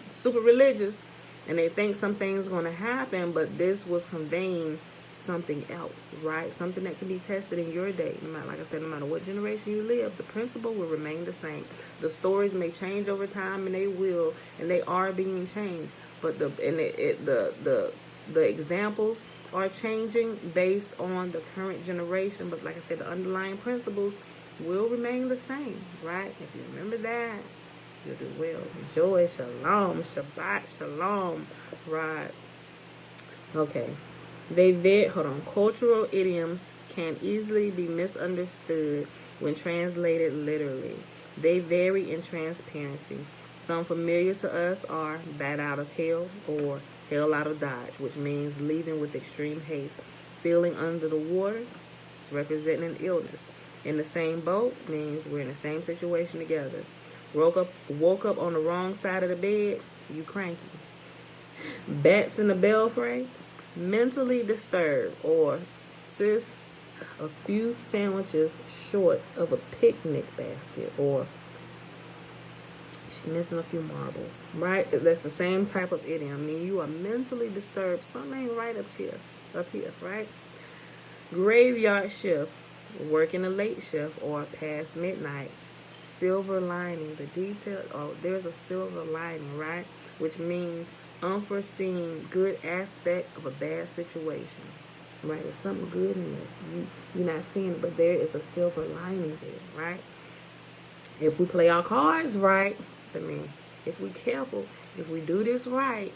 super religious and they think something's going to happen, but this was conveying something else, right? Something that can be tested in your day. No matter, like I said, no matter what generation you live, the principle will remain the same. The stories may change over time, and they will, and they are being changed. But the examples are changing based on the current generation. But like I said, the underlying principles will remain the same, right? If you remember that, you'll do well. Joy, shalom, Shabbat, shalom, right? Okay. Cultural idioms can easily be misunderstood when translated literally. They vary in transparency. Some familiar to us are bat out of hell or hell out of dodge, which means leaving with extreme haste. Feeling under the water is representing an illness. In the same boat means we're in the same situation together. Woke up on the wrong side of the bed, you cranky. Bats in the belfry, mentally disturbed, or sis, a few sandwiches short of a picnic basket, or she's missing a few marbles, right? That's the same type of idiom. I mean, you are mentally disturbed. Something ain't right up here, right? Graveyard shift, working a late shift or past midnight. Silver lining, the detail. Oh, there's a silver lining, right? Which means unforeseen good aspect of a bad situation, right? There's something good in this. You're not seeing it, but there is a silver lining there, right? If we play our cards right, I mean, if we careful, if we do this right,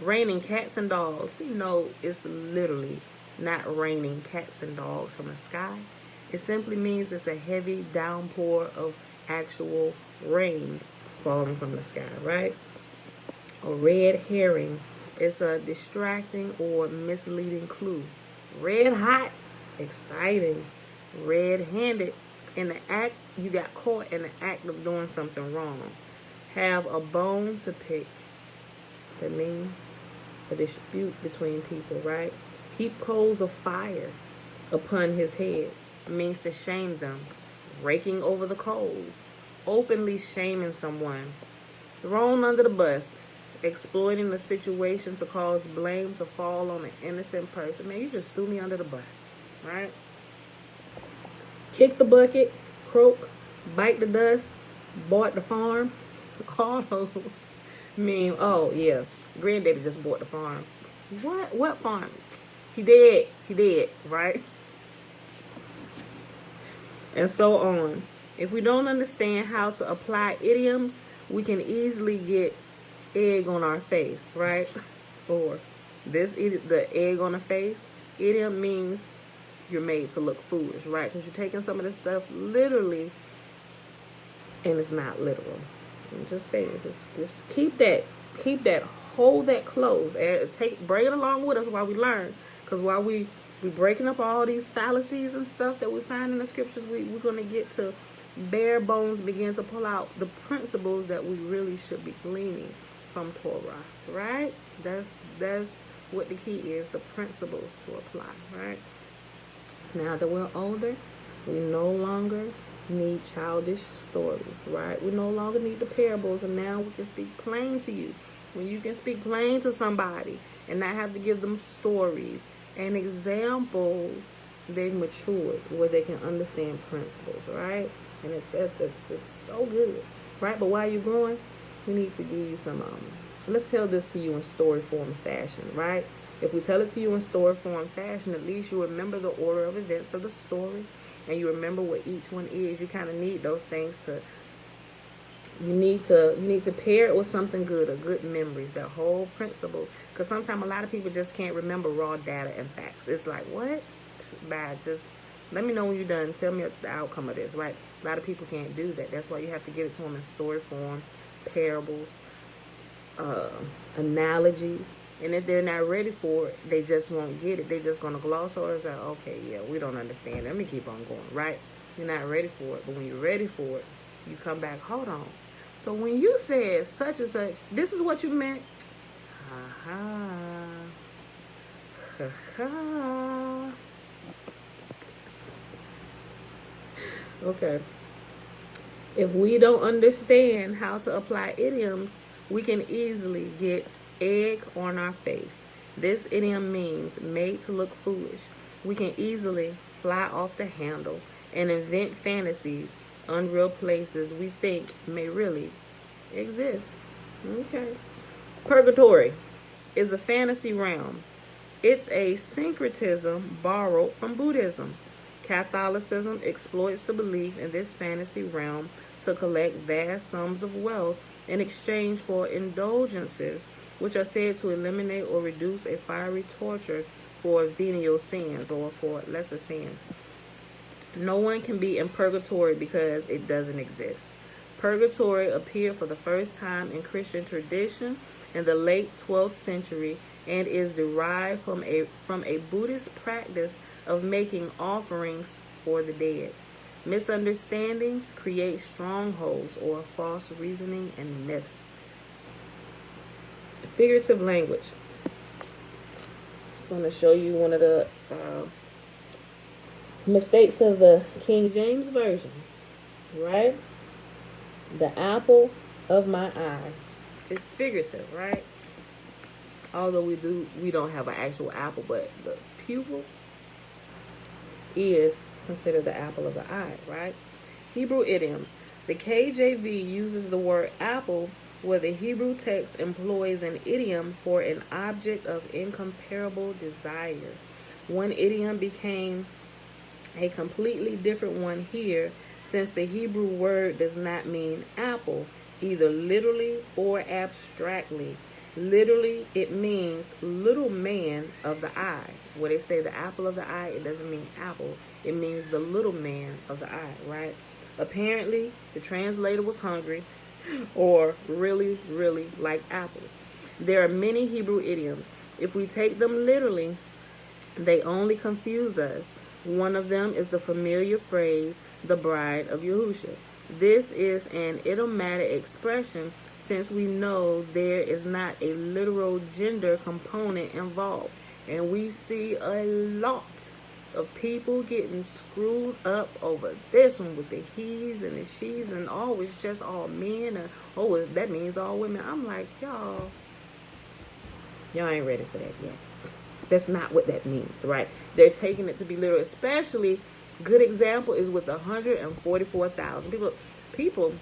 raining cats and dogs. We know it's literally not raining cats and dogs from the sky. It simply means it's a heavy downpour of actual rain falling from the sky, right? A red herring is a distracting or misleading clue. Red hot, exciting. Red-handed, in the act, you got caught in the act of doing something wrong. Have a bone to pick. That means a dispute between people, right? Heap coals of fire upon his head. It means to shame them. Raking over the coals. Openly shaming someone. Thrown under the bus. Exploiting the situation to cause blame to fall on an innocent person. Man, you just threw me under the bus, right? Kick the bucket. Croak. Bite the dust. Bought the farm. All those mean, oh yeah, granddaddy just bought the farm. What farm? He did, right? And so on. If we don't understand how to apply idioms, we can easily get egg on our face, right? Or the egg on the face idiom means you're made to look foolish, right? Because you're taking some of this stuff literally, and it's not literal. I'm just saying, just keep that, hold that close, bring it along with us while we learn. Because while we breaking up all these fallacies and stuff that we find in the scriptures, we're going to get to bare bones, begin to pull out the principles that we really should be gleaning from Torah, right? That's what the key is, the principles to apply, right? Now that we're older, we no longer need childish stories, right? We no longer need the parables, and now we can speak plain to you. When you can speak plain to somebody and not have to give them stories and examples, they've matured where they can understand principles, right? And it's so good, right? But while you're growing, we need to give you some, let's tell this to you in story form fashion, right? If we tell it to you in story form fashion, at least you remember the order of events of the story, and you remember what each one is. You kind of need those things you need to pair it with something good, or good memories, that whole principle. Because sometimes a lot of people just can't remember raw data and facts. It's like, what? Bad. Just let me know when you're done. Tell me the outcome of this, right? A lot of people can't do that. That's why you have to give it to them in story form, parables, analogies. And if they're not ready for it, they just won't get it. They're just going to gloss over and say, okay, yeah, we don't understand. Let me keep on going, right? You're not ready for it. But when you're ready for it, you come back, hold on. So when you said such and such, this is what you meant. Ha ha. Ha. Okay. If we don't understand how to apply idioms, we can easily get egg on our face. This idiom means made to look foolish. We can easily fly off the handle and invent fantasies, unreal places we think may really exist. Okay. Purgatory is a fantasy realm. It's a syncretism borrowed from Buddhism. Catholicism exploits the belief in this fantasy realm to collect vast sums of wealth in exchange for indulgences, which are said to eliminate or reduce a fiery torture for venial sins or for lesser sins. No one can be in purgatory because it doesn't exist. Purgatory appeared for the first time in Christian tradition in the late 12th century and is derived from a Buddhist practice of making offerings for the dead. Misunderstandings create strongholds or false reasoning and myths. Figurative language. Just want to show you one of the mistakes of the King James Version, right? The apple of my eye is figurative, right? Although we don't have an actual apple, but the pupil is considered the apple of the eye, right? Hebrew idioms. The KJV uses the word apple where the Hebrew text employs an idiom for an object of incomparable desire. One idiom became a completely different one here, since the Hebrew word does not mean apple, either literally or abstractly. Literally, it means little man of the eye. Where they say the apple of the eye, it doesn't mean apple. It means the little man of the eye, right? Apparently, the translator was hungry or really, really liked apples. There are many Hebrew idioms. If we take them literally, they only confuse us. One of them is the familiar phrase, the bride of Yahusha. This is an idiomatic expression since we know there is not a literal gender component involved. And we see a lot of people getting screwed up over this one with the he's and the she's and always just all men. And, oh, that means all women. I'm like, y'all ain't ready for that yet. That's not what that means, right? They're taking it to be literal. Especially, good example is with 144,000 people.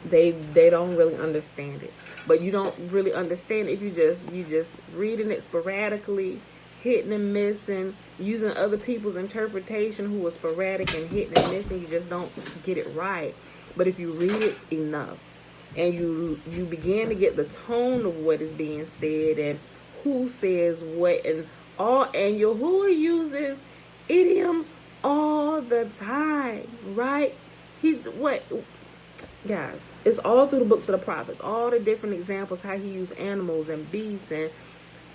They don't really understand it, but you don't really understand if you just reading it sporadically, hitting and missing, using other people's interpretation who was sporadic and hitting and missing. You just don't get it right. But if you read it enough, and you begin to get the tone of what is being said and who says what and all, and Yahuwah uses idioms all the time, right? Guys, it's all through the books of the prophets, all the different examples how he used animals and beasts and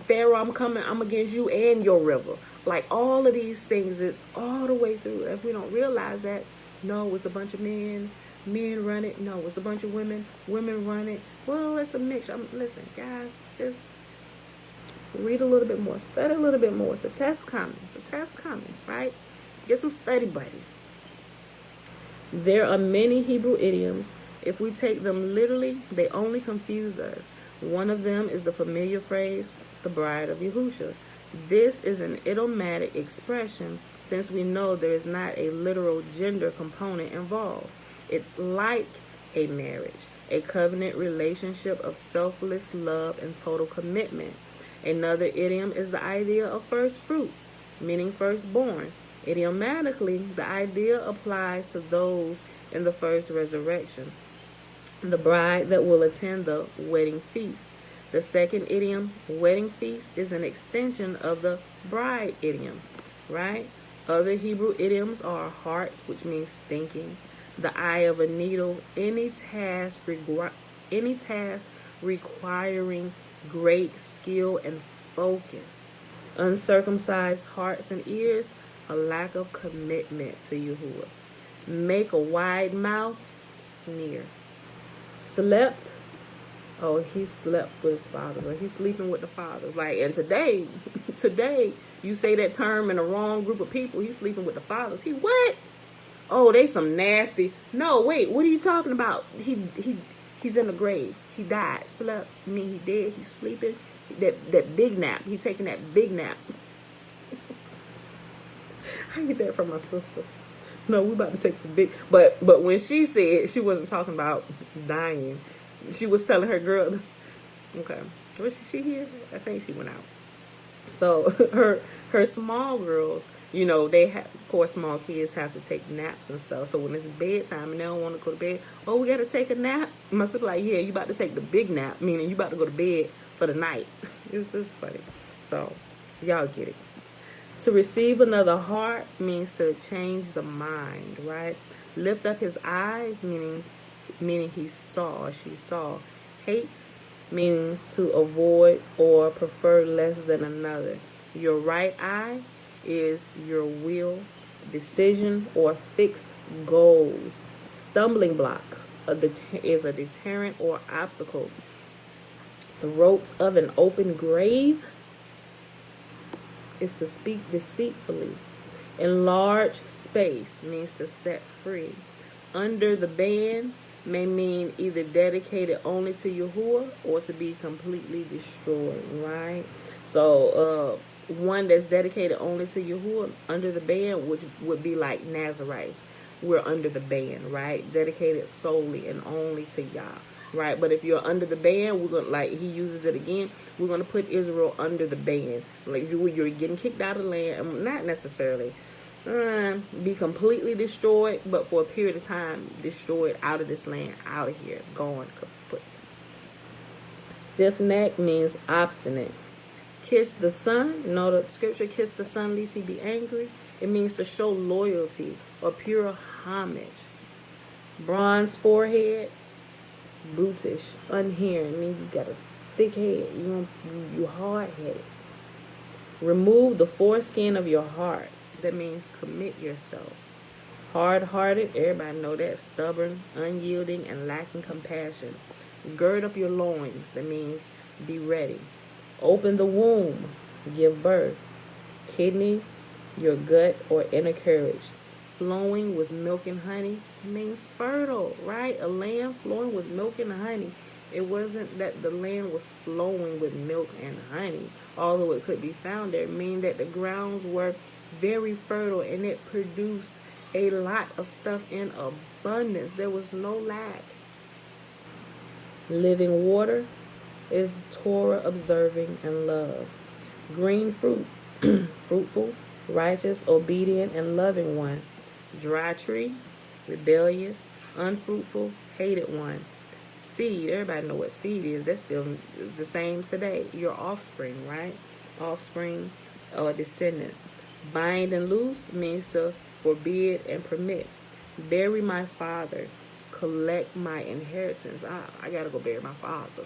Pharaoh, I'm against you and your river. Like all of these things, it's all the way through. If we don't realize that, no, it's a bunch of men run it. No, it's a bunch of women run it. Well, it's a mix. Listen, guys, just read a little bit more, study a little bit more. It's a test coming, right? Get some study buddies. There are many Hebrew idioms. If we take them literally, they only confuse us. One of them is the familiar phrase, the bride of Yahusha. This is an idiomatic expression since we know there is not a literal gender component involved. It's like a marriage, a covenant relationship of selfless love and total commitment. Another idiom is the idea of first fruits, meaning firstborn. Idiomatically, the idea applies to those in the first resurrection, the bride that will attend the wedding feast. The second idiom, wedding feast, is an extension of the bride idiom, right? Other Hebrew idioms are heart, which means thinking, the eye of a needle, any task requiring great skill and focus. Uncircumcised hearts and ears, a lack of commitment to Yahuwah. Make a wide mouth, sneer. Slept. Oh, he slept with his fathers, or he's sleeping with the fathers. Like, and today, today, you say that term in the wrong group of people. He's sleeping with the fathers. He what? Oh, they some nasty. No, wait. What are you talking about? He's in the grave. He died. Slept. I mean, he dead. He's sleeping. That big nap. He taking that big nap. I get that from my sister. No, we about to take the big. But when she said she wasn't talking about dying, she was telling her girl. Okay, was she here? I think she went out. So her small girls, you know, they have, of course, small kids have to take naps and stuff. So when it's bedtime and they don't want to go to bed, oh, we got to take a nap. My sister like, yeah, you about to take the big nap, meaning you about to go to bed for the night. It's funny. So y'all get it. To receive another heart means to change the mind, right? Lift up his eyes, meaning he saw or she saw. Hate means to avoid or prefer less than another. Your right eye is your will, decision, or fixed goals. Stumbling block is a deterrent or obstacle. The ropes of an open grave is to speak deceitfully. Enlarge space means to set free. Under the ban may mean either dedicated only to Yahuwah or to be completely destroyed, right? So one that's dedicated only to Yahuwah, under the ban, which would be like Nazarites. We're under the ban, right? Dedicated solely and only to Yah, right? But if you're under the ban, we're gonna, like he uses it again, we're gonna put Israel under the ban. Like you're getting kicked out of the land, not necessarily be completely destroyed, but for a period of time destroyed, out of this land, out of here, gone kaput. Stiff neck means obstinate. Kiss the son, you know the scripture, kiss the son lest he be angry. It means to show loyalty or pure homage. Bronze forehead, brutish, unhearing, means you got a thick head, you hard-headed. Remove the foreskin of your heart. That means commit yourself. Hard-hearted, everybody know that. Stubborn, unyielding, and lacking compassion. Gird up your loins. That means be ready. Open the womb. Give birth. Kidneys, your gut or inner carriage. Flowing with milk and honey means fertile, right? A land flowing with milk and honey. It wasn't that the land was flowing with milk and honey, although it could be found there. It means that the grounds were very fertile and it produced a lot of stuff in abundance. There was no lack. Living water is the Torah observing and love. Green fruit, fruitful, righteous, obedient, and loving one. Dry tree, rebellious, unfruitful, hated one. Seed, everybody know what seed is. That still is the same today. Your offspring, right? Offspring or descendants. Bind and loose means to forbid and permit. Bury my father. Collect my inheritance. I gotta go bury my father.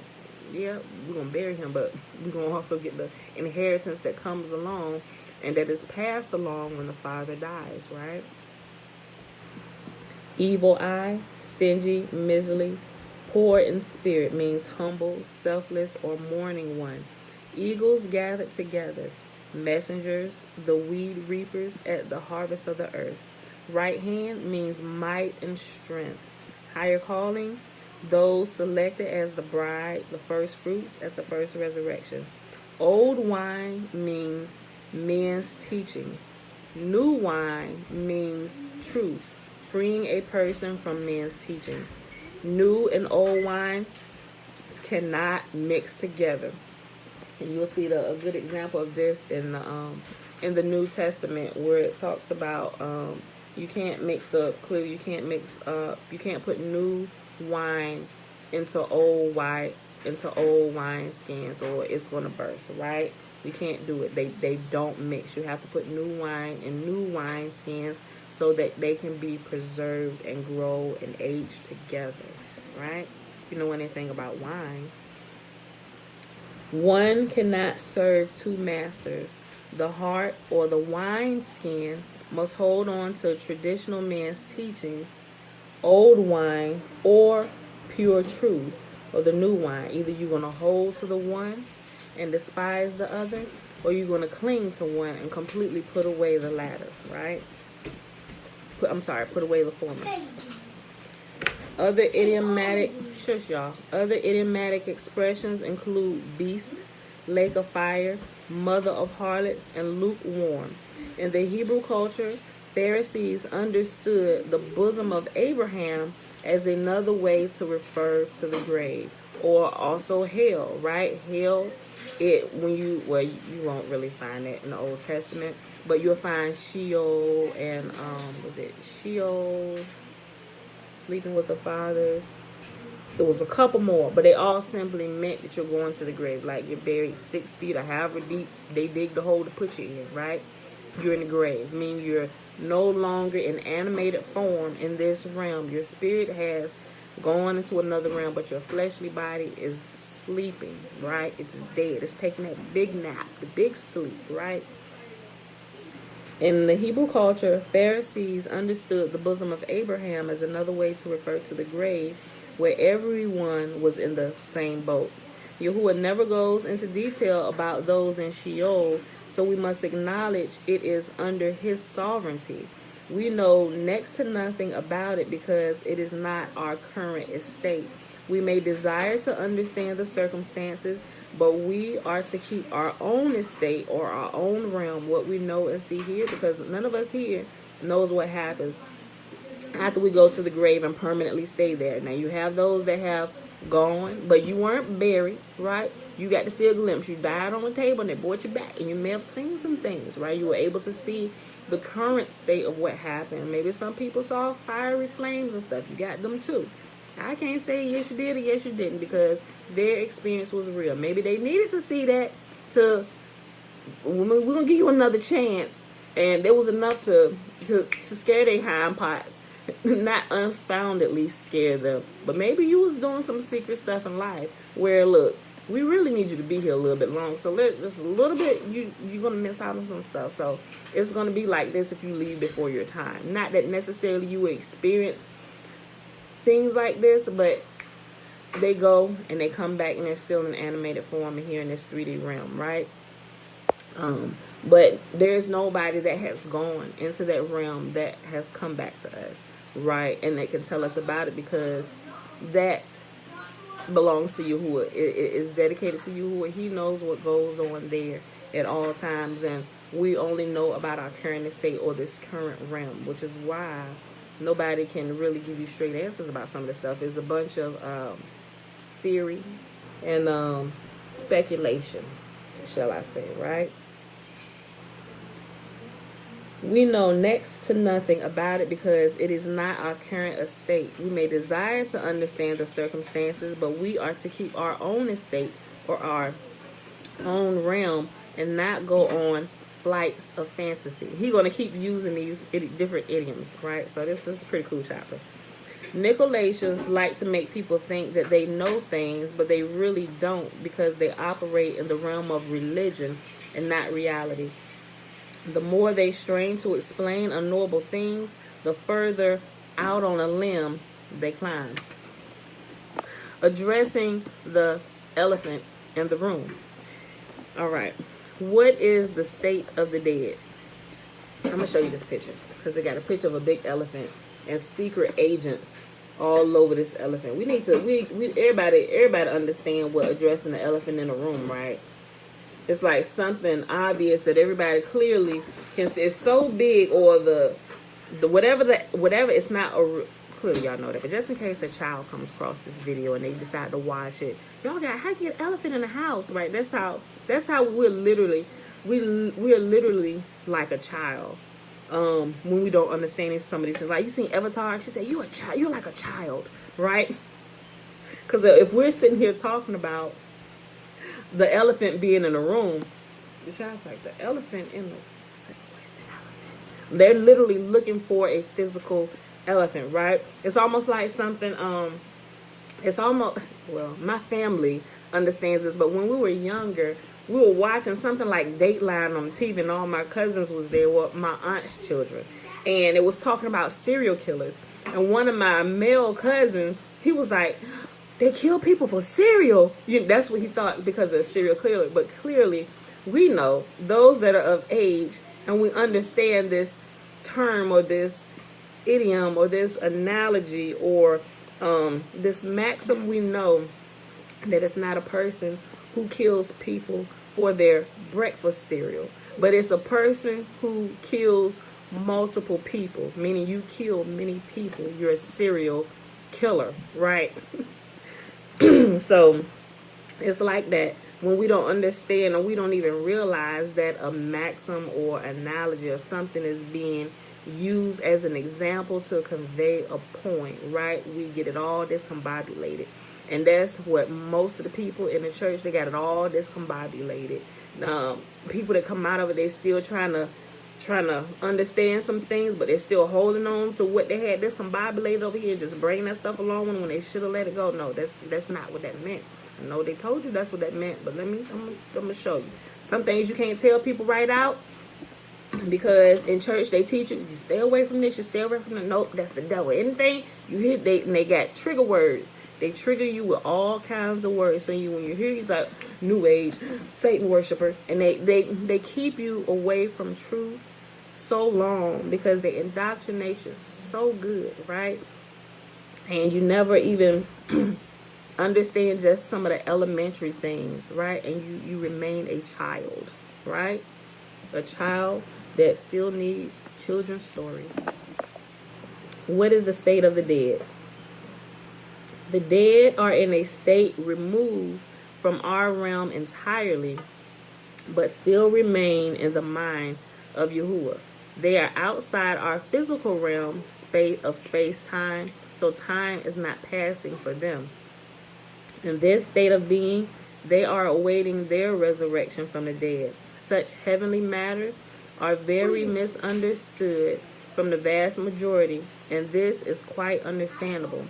Yeah, we're gonna bury him, but we're gonna also get the inheritance that comes along and that is passed along when the father dies, right? Evil eye, stingy, miserly, poor in spirit means humble, selfless, or mourning one. Eagles gathered together. Messengers, the weed reapers at the harvest of the earth. Right hand means might and strength. Higher calling, those selected as the bride, the first fruits at the first resurrection. Old wine means men's teaching. New wine means truth, freeing a person from men's teachings. New and old wine cannot mix together. And you'll see a good example of this in the New Testament, where it talks about you can't mix clearly you can't put new wine into old wine skins, or it's gonna burst, right? You can't do it. They don't mix. You have to put new wine in new wine skins so that they can be preserved and grow and age together, right? If you know anything about wine. One cannot serve two masters. The heart or the wine skin must hold on to traditional men's teachings, old wine, or pure truth, or the new wine. Either you're going to hold to the one and despise the other, or you're going to cling to one and completely put away the latter, right? Put away the former. Other idiomatic, Other idiomatic expressions include beast, lake of fire, mother of harlots, and lukewarm. In the Hebrew culture, Pharisees understood the bosom of Abraham as another way to refer to the grave, or also hell, right? Hell, you won't really find that in the Old Testament, but you'll find Sheol and Sheol, sleeping with the fathers. There was a couple more, but they all simply meant that you're going to the grave, like you're buried 6 feet or however deep they dig the hole to put you in, right? You're in the grave, meaning you're no longer in animated form in this realm. Your spirit has gone into another realm, but your fleshly body is sleeping, right? It's dead. It's taking that big nap, the big sleep, right? In the Hebrew culture, Pharisees understood the bosom of Abraham as another way to refer to the grave, where everyone was in the same boat. Yahuwah never goes into detail about those in Sheol, so we must acknowledge it is under his sovereignty. We know next to nothing about it because it is not our current estate. We may desire to understand the circumstances, but we are to keep our own estate or our own realm, what we know and see here, because none of us here knows what happens after we go to the grave and permanently stay there. Now, you have those that have gone, but you weren't buried, right? You got to see a glimpse. You died on the table and they brought you back, and you may have seen some things, right? You were able to see the current state of what happened. Maybe some people saw fiery flames and stuff. You got them too. I can't say yes you did or yes you didn't, because their experience was real. Maybe they needed to see that we're going to give you another chance, and it was enough to scare their hind parts, not unfoundedly scare them. But maybe you was doing some secret stuff in life where, look, we really need you to be here a little bit long, so just a little bit, you're going to miss out on some stuff. So it's going to be like this if you leave before your time. Not that necessarily you will experience things like this, but they go and they come back and they're still in animated form here in this 3D realm, right? But there's nobody that has gone into that realm that has come back to us, right? And they can tell us about it, because that belongs to Yahuwah. It is dedicated to Yahuwah. He knows what goes on there at all times, and we only know about our current estate or this current realm, which is why nobody can really give you straight answers about some of this stuff. It's a bunch of theory and speculation, shall I say, right? We know next to nothing about it because it is not our current estate. We may desire to understand the circumstances, but we are to keep our own estate or our own realm and not go on flights of fantasy. He's going to keep using these different idioms, right? So this is a pretty cool chapter. Nicolaitans like to make people think that they know things, but they really don't, because they operate in the realm of religion and not reality. The more they strain to explain unknowable things, the further out on a limb they climb. Addressing the elephant in the room. All right. What is the state of the dead? I'm going to show you this picture, because they got a picture of a big elephant and secret agents all over this elephant. We need to, everybody understand what addressing the elephant in the room, right? It's like something obvious that everybody clearly can see. It's so big, or the whatever, it's not clearly y'all know that. But just in case a child comes across this video and they decide to watch it, y'all got, how do you get an elephant in the house, right? That's how we're literally like a child. When we don't understand somebody says, like, you seen Avatar? She said, you're like a child, right? Because if we're sitting here talking about the elephant being in the room, the child's like, the elephant in the, it's like, where's the elephant? They're literally looking for a physical elephant, right? It's almost like something, my family understands this, but when we were younger, we were watching something like Dateline on TV, and all my cousins was there, well, my aunt's children. and it was talking about serial killers. And one of my male cousins, he was like, they kill people for cereal. That's what he thought because of a serial killer. But clearly, we know those that are of age and we understand this term or this idiom or this analogy or this maxim, we know that it's not a person who kills people for their breakfast cereal, but it's a person who kills multiple people, meaning you kill many people. You're a serial killer, right? So it's like that when we don't understand or we don't even realize that a maxim or analogy or something is being used as an example to convey a point, right? We get it all discombobulated. And that's what most of the people in the church, they got it all discombobulated. People that come out of it, they still trying to understand some things, but they're still holding on to what they had discombobulated over here and just bringing that stuff along when they should have let it go. No, that's not what that meant. I know they told you that's what that meant, but I'm gonna show you. Some things you can't tell people right out because in church they teach you stay away from this, you stay away from that. Nope, that's the devil. Anything you hear, they got trigger words. They trigger you with all kinds of words. So when you hear, he's like New Age, Satan worshiper, and they keep you away from truth so long because they indoctrinate you so good, right? And you never even understand just some of the elementary things, right? And you remain a child, right? A child that still needs children's stories. What is the state of the dead? The dead are in a state removed from our realm entirely, but still remain in the mind of Yahuwah. They are outside our physical realm of space-time, so time is not passing for them. In this state of being, they are awaiting their resurrection from the dead. Such heavenly matters are very misunderstood from the vast majority, and this is quite understandable.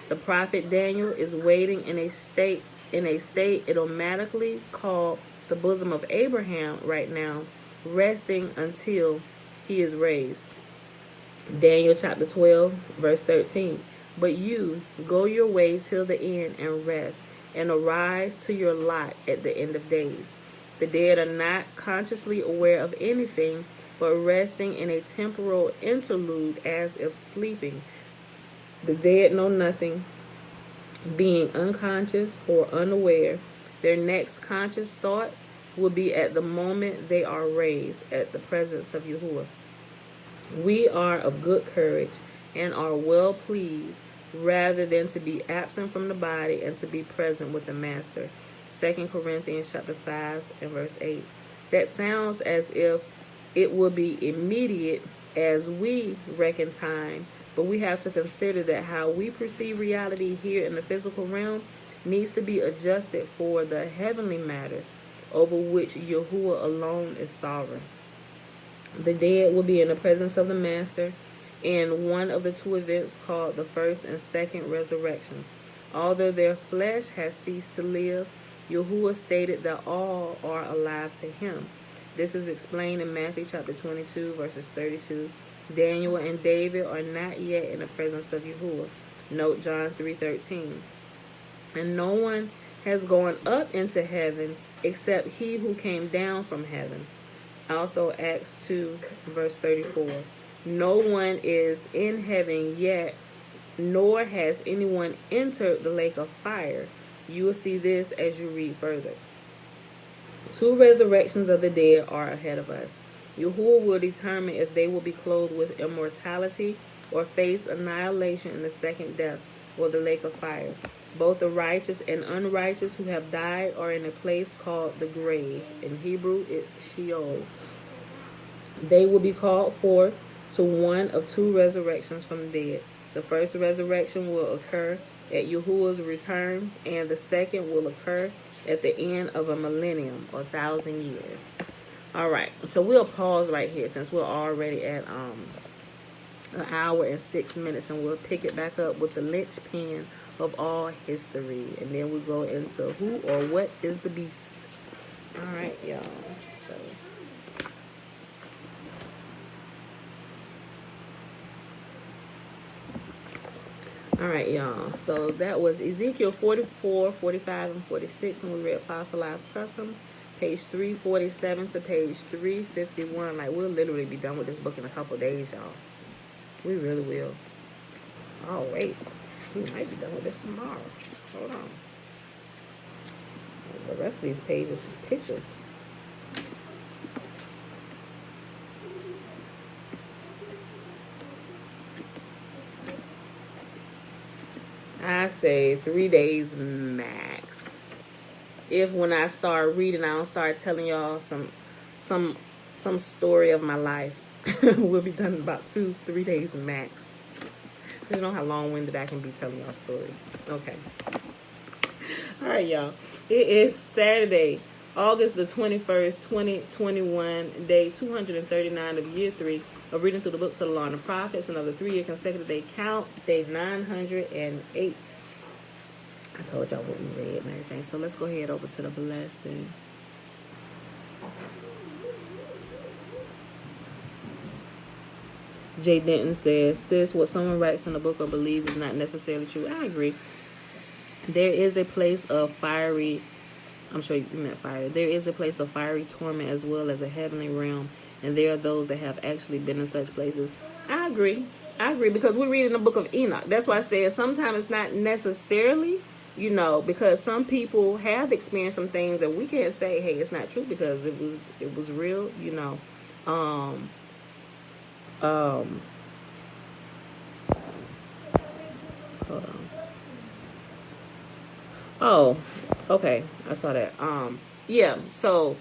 The prophet Daniel is waiting in a state idiomatically called the bosom of Abraham right now, resting until he is raised. Daniel chapter 12, verse 13. But you go your way till the end and rest, and arise to your lot at the end of days. The dead are not consciously aware of anything, but resting in a temporal interlude as if sleeping. The dead know nothing, being unconscious or unaware. Their next conscious thoughts will be at the moment they are raised at the presence of Yahuwah. We are of good courage and are well pleased rather than to be absent from the body and to be present with the Master. 2 Corinthians chapter 5 and verse 8. That sounds as if it will be immediate as we reckon time, but we have to consider that how we perceive reality here in the physical realm needs to be adjusted for the heavenly matters over which Yahuwah alone is sovereign. The dead will be in the presence of the Master in one of the two events called the first and second resurrections. Although their flesh has ceased to live, Yahuwah stated that all are alive to him. This is explained in Matthew chapter 22, verses 32. Daniel and David are not yet in the presence of Yahuwah. Note John 3:13. And no one has gone up into heaven except he who came down from heaven. Also Acts 2, verse 34. No one is in heaven yet, nor has anyone entered the lake of fire. You will see this as you read further. Two resurrections of the dead are ahead of us. Yahuwah will determine if they will be clothed with immortality or face annihilation in the second death or the lake of fire. Both the righteous and unrighteous who have died are in a place called the grave. In Hebrew, it's Sheol. They will be called forth to one of two resurrections from the dead. The first resurrection will occur at Yahuwah's return, and the second will occur at the end of a millennium or 1,000 years. All right, so we'll pause right here since we're already at an hour and 6 minutes, and we'll pick it back up with the linchpin of all history, and then we'll go into who or what is the beast. All right, y'all. So All right, y'all. So that was Ezekiel 44, 45, and 46, and we read Fossilized Customs, page 347 to page 351. Like, we'll literally be done with this book in a couple days, y'all. We really will. Oh, wait. We might be done with this tomorrow. Hold on. The rest of these pages is pictures. I say 3 days max. If when I start reading, I don't start telling y'all some story of my life, we'll be done in about 2-3 days max. You know how long-winded I can be telling y'all stories. Okay. All right, y'all. It is Saturday, August the 21st, 2021, day 239 of year 3 of reading through the books of the Law and the Prophets, another 3-year consecutive day count, day 908. I told y'all what we read and everything. So let's go ahead over to the blessing. Jay Denton says, sis, what someone writes in a book or believes is not necessarily true. I agree. There is a place of fiery, I'm sure you meant fire. There is a place of fiery torment as well as a heavenly realm. And there are those that have actually been in such places. I agree because we're reading the book of Enoch. That's why I said sometimes it's not necessarily, because some people have experienced some things that we can't say, hey, it's not true because it was real, Hold on. Oh, okay. I saw that. Yeah. So,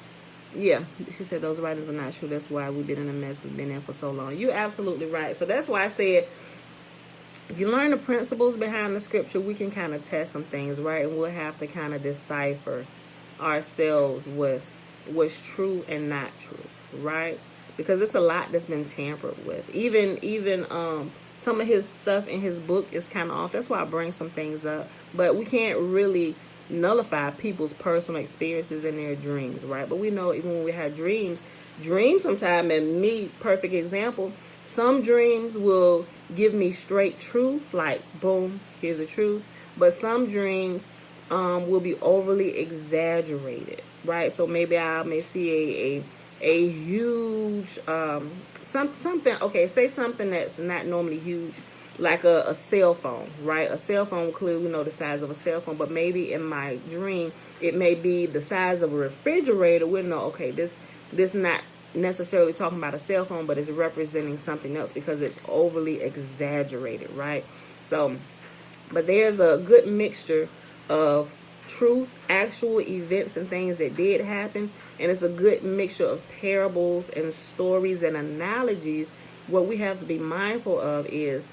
yeah. She said those writings are not true. That's why we've been in a mess we've been in for so long. You're absolutely right. So that's why I said, if you learn the principles behind the scripture, we can kind of test some things, right? And we'll have to kind of decipher ourselves what's true and not true, right? Because it's a lot that's been tampered with. Even some of his stuff in his book is kind of off. That's why I bring some things up. But we can't really nullify people's personal experiences and their dreams, right? But we know even when we have dreams sometimes, and me, perfect example, some dreams will give me straight truth, like, boom, here's the truth. But some dreams will be overly exaggerated, right? So maybe I may see a huge something, okay, say something that's not normally huge, like a cell phone, right? A cell phone, clearly we know the size of a cell phone, but maybe in my dream it may be the size of a refrigerator. We'll know, okay, this not necessarily talking about a cell phone, but it's representing something else because it's overly exaggerated, right? So, but there's a good mixture of truth, actual events and things that did happen, and it's a good mixture of parables and stories and analogies. What we have to be mindful of is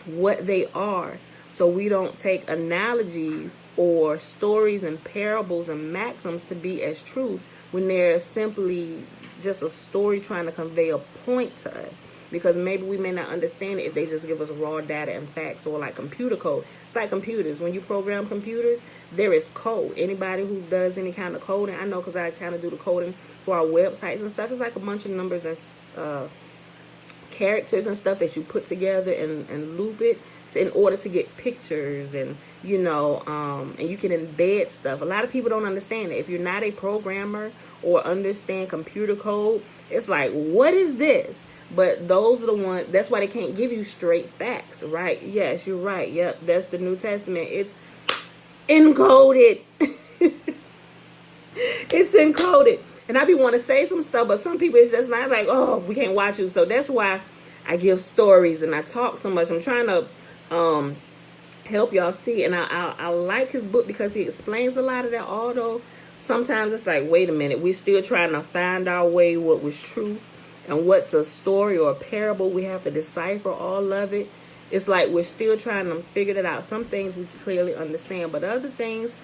what they are, so we don't take analogies or stories and parables and maxims to be as true when they're simply just a story trying to convey a point to us, because maybe we may not understand it if they just give us raw data and facts, or like computer code. It's like computers. When you program computers, there is code. Anybody who does any kind of coding, I know because I kind of do the coding for our websites and stuff, it's like a bunch of numbers and characters and stuff that you put together and loop it in order to get pictures and and you can embed stuff. A lot of people don't understand it. If you're not a programmer or understand computer code, it's like, what is this? But those are the ones, that's why they can't give you straight facts, right? Yes, you're right. Yep, that's the New Testament. It's encoded. It's encoded. And I be want to say some stuff, but some people, it's just not like, oh, we can't watch you. So that's why I give stories and I talk so much. I'm trying to help y'all see. And I like his book because he explains a lot of that. Although sometimes it's like, wait a minute, we're still trying to find our way, what was truth and what's a story or a parable. We have to decipher all of it. It's like we're still trying to figure it out. Some things we clearly understand, but other things,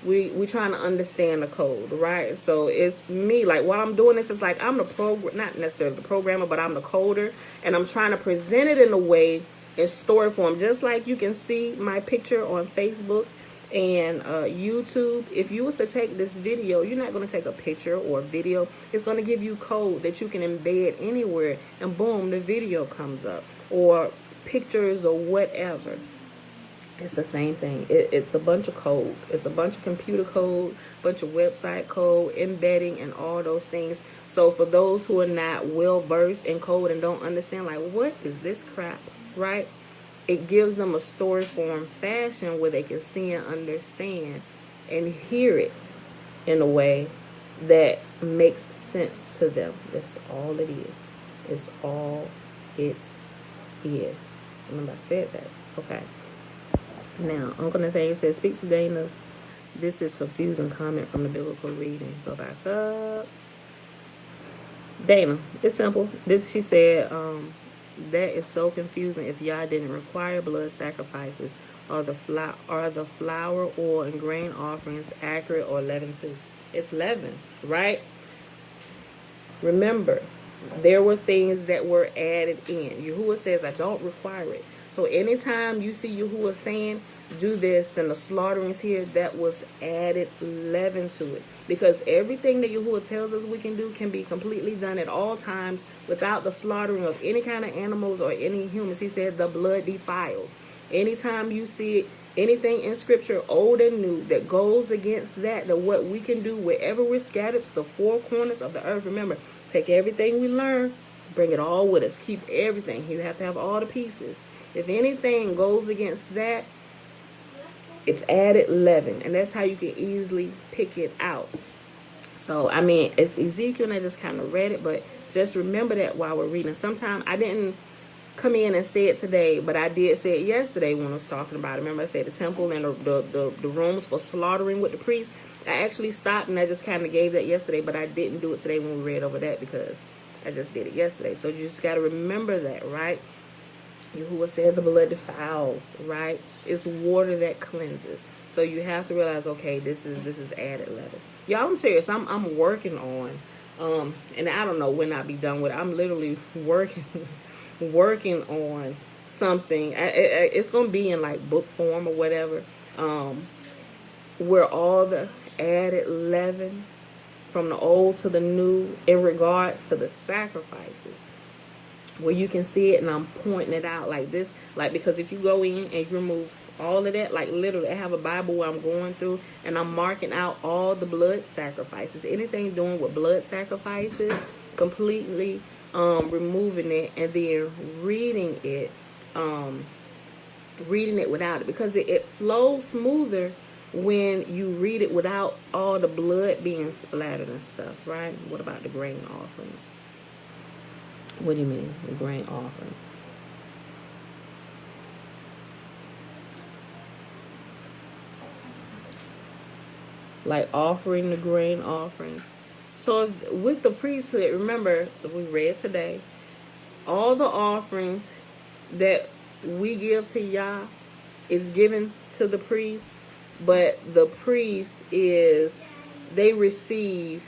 we trying to understand the code, right? So it's me, like, while I'm doing this, it's like I'm the not necessarily the programmer, but I'm the coder, and I'm trying to present it in a way in story form. Just like you can see my picture on Facebook and YouTube. If you was to take this video, you're not going to take a picture or a video. It's going to give you code that you can embed anywhere, and boom, the video comes up, or pictures or whatever. It's the same thing. It's a bunch of code. It's a bunch of computer code, bunch of website code, embedding, and all those things. So for those who are not well versed in code and don't understand, like, what is this crap, right? It gives them a story form fashion where they can see and understand and hear it in a way that makes sense to them. That's all it is. It's all it is. Remember I said that. Okay. Now, Uncle Nathaniel says, speak to Dana's. This is confusing comment from the biblical reading. Go back up. Dana, it's simple. This, she said, that is so confusing. If Yah didn't require blood sacrifices, are the flour, oil, and grain offerings accurate or leavened too? It's leavened, right? Remember, there were things that were added in. Yahuwah says, I don't require it. So anytime you see Yahuwah saying, do this, and the slaughterings here, that was added leaven to it. Because everything that Yahuwah tells us we can do can be completely done at all times without the slaughtering of any kind of animals or any humans. He said the blood defiles. Anytime you see it, anything in scripture, old and new, that goes against that what we can do wherever we're scattered to the four corners of the earth. Remember, take everything we learn, bring it all with us. Keep everything. You have to have all the pieces. If anything goes against that, it's added leaven. And that's how you can easily pick it out. So, I mean, it's Ezekiel, and I just kind of read it, but just remember that while we're reading. Sometimes I didn't come in and say it today, but I did say it yesterday when I was talking about it. Remember I said the temple and the rooms for slaughtering with the priests. I actually stopped and I just kind of gave that yesterday, but I didn't do it today when we read over that because I just did it yesterday. So you just got to remember that, right? Yahuwah said the blood defiles, right? It's water that cleanses. So you have to realize, okay, this is added leaven. Y'all, I'm serious. I'm working on, and I don't know when I'll be done with it. I'm literally working on something. It's gonna be in like book form or whatever, where all the added leaven from the old to the new in regards to the sacrifices, where you can see it, and I'm pointing it out like this, like, because if you go in and you remove all of that, like literally I have a Bible where I'm going through and I'm marking out all the blood sacrifices, anything doing with blood sacrifices, completely removing it, and then reading it without it, because it flows smoother when you read it without all the blood being splattered and stuff, right? What about the grain offerings? What do you mean, the grain offerings? Like offering the grain offerings. So with the priesthood, remember, we read today, all the offerings that we give to Yah is given to the priest, but the priest they receive,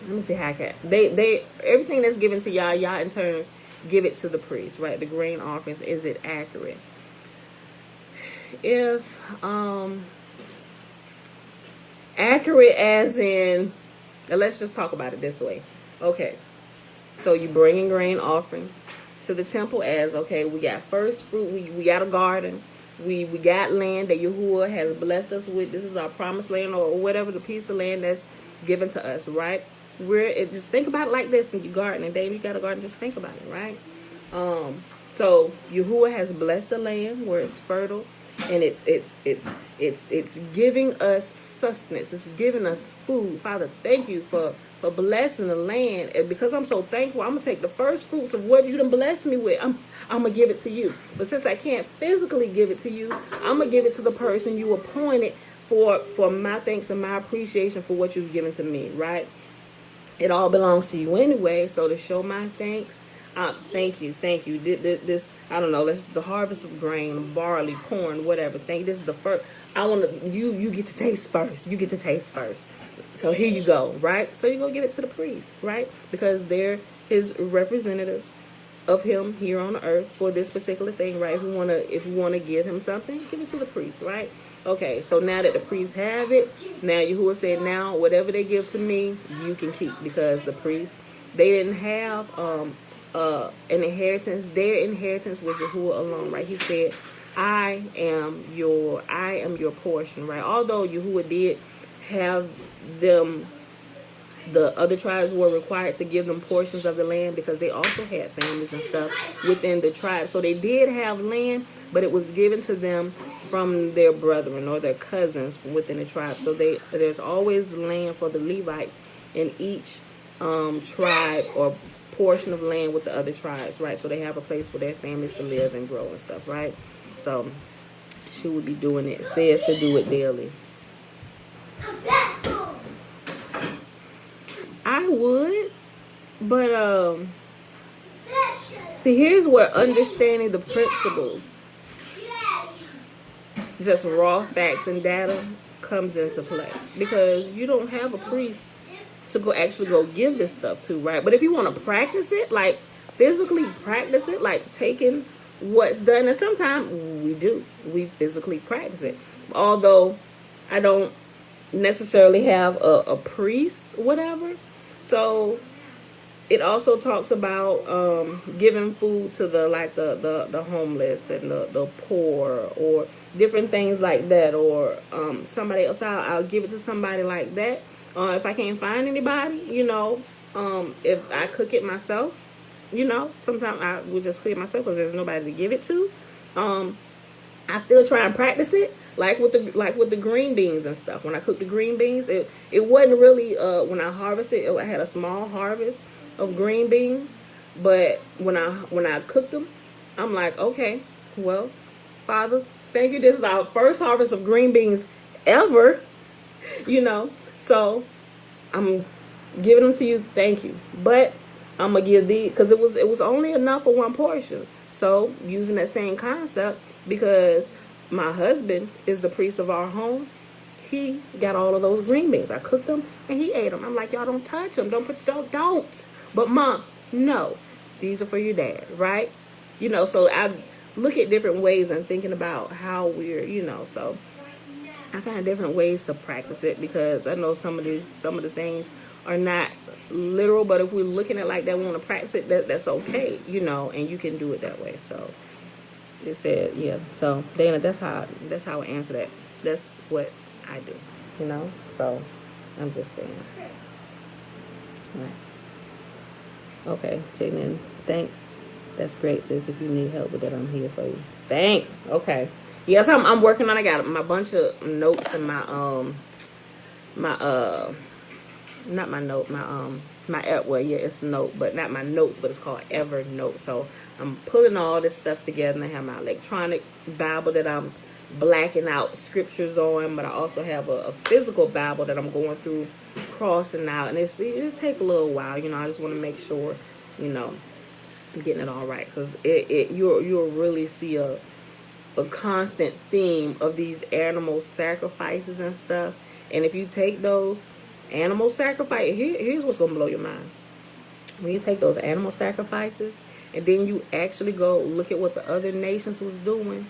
let me see how I can, they everything that's given to Yah in turns give it to the priest, right? The grain offerings, is it accurate? If accurate as in, let's just talk about it this way. Okay, so you bring in grain offerings to the temple as, okay, we got first fruit, we got a garden, we got land that Yahuwah has blessed us with. This is our promised land, or whatever, the piece of land that's given to us, right? Just think about it like this in your garden, and then you got a garden, just think about it, right? So Yahuwah has blessed the land where it's fertile, and it's giving us sustenance. It's giving us food. Father, thank you for blessing the land. And because I'm so thankful, I'm gonna take the first fruits of what you done blessed me with. I'm gonna give it to you. But since I can't physically give it to you, I'm gonna give it to the person you appointed for my thanks and my appreciation for what you've given to me, right? It all belongs to you anyway. So to show my thanks, thank you. This, I don't know, this is the harvest of grain, barley, corn, whatever. This is the first. I want to, you get to taste first. You get to taste first. So here you go, right? So you're going to give it to the priest, right? Because they're his representatives of him here on earth for this particular thing, right? If you want to give him something, give it to the priest, right? Okay, so now that the priests have it, now Yahuwah said, now whatever they give to me, you can keep, because the priests, they didn't have an inheritance. Their inheritance was Yahuwah alone, right? He said, I am your portion, right? Although Yahuwah did have them, the other tribes were required to give them portions of the land because they also had families and stuff within the tribe. So they did have land, but it was given to them from their brethren or their cousins from within the tribe. So there's always land for the Levites in each tribe or portion of land with the other tribes, right? So they have a place for their families to live and grow and stuff, right? So she would be doing it. It says to do it daily. I would, but see, here's where understanding the principles, just raw facts and data, comes into play, because you don't have a priest to actually go give this stuff to, right? But if you want to practice it, like physically practice it, like taking what's done, and sometimes we physically practice it, although I don't necessarily have a priest, whatever. So it also talks about giving food to the homeless and the poor, or different things like that, or somebody else. I'll give it to somebody like that. If I can't find anybody, if I cook it myself, sometimes I will just cook it myself because there's nobody to give it to. I still try and practice it, like with the green beans and stuff. When I cook the green beans, it wasn't really when I harvested, I had a small harvest of green beans, but when I cooked them, I'm like, okay, well, Father, thank you. This is our first harvest of green beans ever, So I'm giving them to you. Thank you, but I'm gonna give these because it was only enough for one portion. So using that same concept, because my husband is the priest of our home, he got all of those green beans. I cooked them and he ate them. I'm like, y'all don't touch them. Don't. But Mom, no, these are for your dad, right? So I look at different ways and thinking about how we're, so I find different ways to practice it, because I know some of the things are not literal, but if we're looking at like that, we want to practice it, that's okay, and you can do it that way. So it said, yeah. So Dana, that's how I answer that. That's what I do, So I'm just saying. Right. Okay, Jaden, thanks. That's great, sis. If you need help with that, I'm here for you. Thanks. Okay. Yes, I'm working on. I got my bunch of notes and it's a note, but not my notes, but it's called Evernote. So I'm pulling all this stuff together, and I have my electronic Bible that I'm blacking out scriptures on, but I also have a physical Bible that I'm going through, crossing out, and it'll take a little while. I just want to make sure, I'm getting it all right, because you'll really see a constant theme of these animal sacrifices and stuff. And if you take those animal sacrifice, here's what's gonna blow your mind. When you take those animal sacrifices and then you actually go look at what the other nations was doing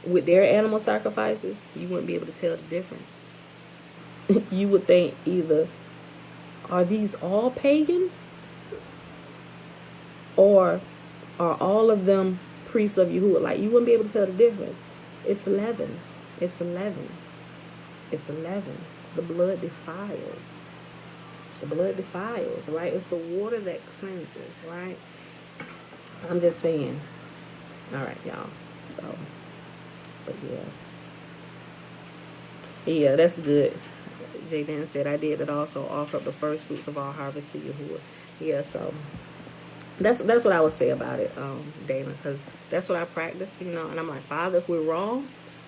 with their animal sacrifices, you wouldn't be able to tell the difference. You would think either, are these all pagan, or are all of them priests of Yahuwah? Like, you wouldn't be able to tell the difference. It's 11. It's 11. It's 11. The blood defiles. The blood defiles, right? It's the water that cleanses, right? I'm just saying. All right, y'all. So, but yeah, that's good. Jaden said, I did that also, offer up the first fruits of our harvest to Yahuwah. Yeah, so that's what I would say about it, Dana, because that's what I practice, and I'm like, Father, if we're wrong,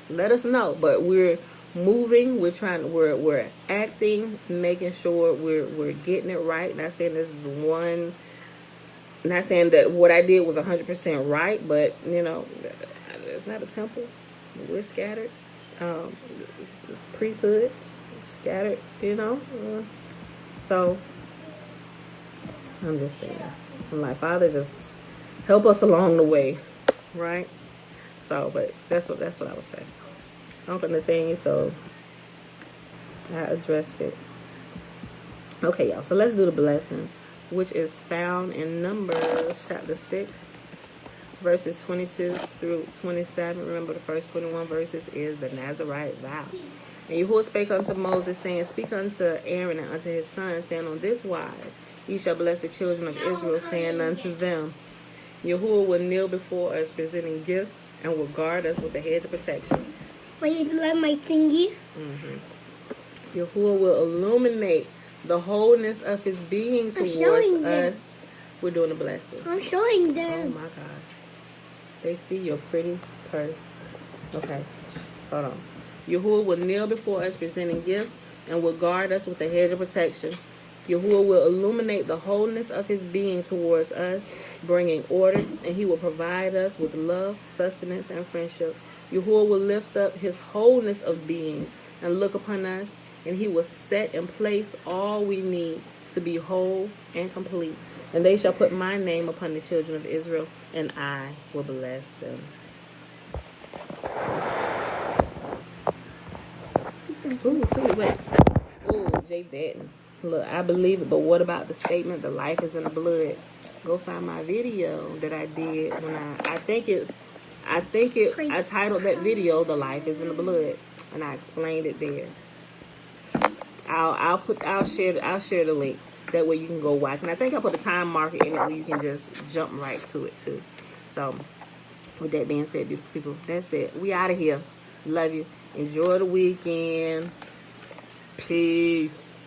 let us know. But we're moving, we're acting, making sure we're getting it right. Not saying not saying that what I did was 100% right, but it's not a temple. We're scattered. Priesthood scattered, so I'm just saying, I'm like, Father, just help us along the way, right? So, but that's what I would say. Uncle Nathaniel, so I addressed it. Okay, y'all, so let's do the blessing, which is found in Numbers chapter 6, verses 22 through 27. Remember, the first 21 verses is the Nazirite vow. And Yahuwah spake unto Moses, saying, Speak unto Aaron and unto his sons, saying, On this wise ye shall bless the children of Israel, saying unto them, Yahuwah will kneel before us, presenting gifts, and will guard us with a hedge of protection. Will you let my thingy? Yahuwah will illuminate the wholeness of his being towards us. We're doing a blessing. I'm showing Oh them. my gosh. They see your pretty purse. Okay, hold on. Yahuwah will kneel before us, presenting gifts, and will guard us with a hedge of protection. Yahuwah will illuminate the wholeness of his being towards us, bringing order, and he will provide us with love, sustenance, and friendship. Yahuwah will lift up his wholeness of being and look upon us, and he will set in place all we need to be whole and complete. And they shall put my name upon the children of Israel, and I will bless them. Ooh, wait. Ooh, Jay Datton. Look, I believe it, but what about the statement, the life is in the blood? Go find my video that I did when I titled that video, The Life is in the Blood, and I explained it there. I'll share the link. That way you can go watch. And I think I put a time marker in it where you can just jump right to it too. So with that being said, beautiful people, that's it. We out of here. Love you. Enjoy the weekend. Peace.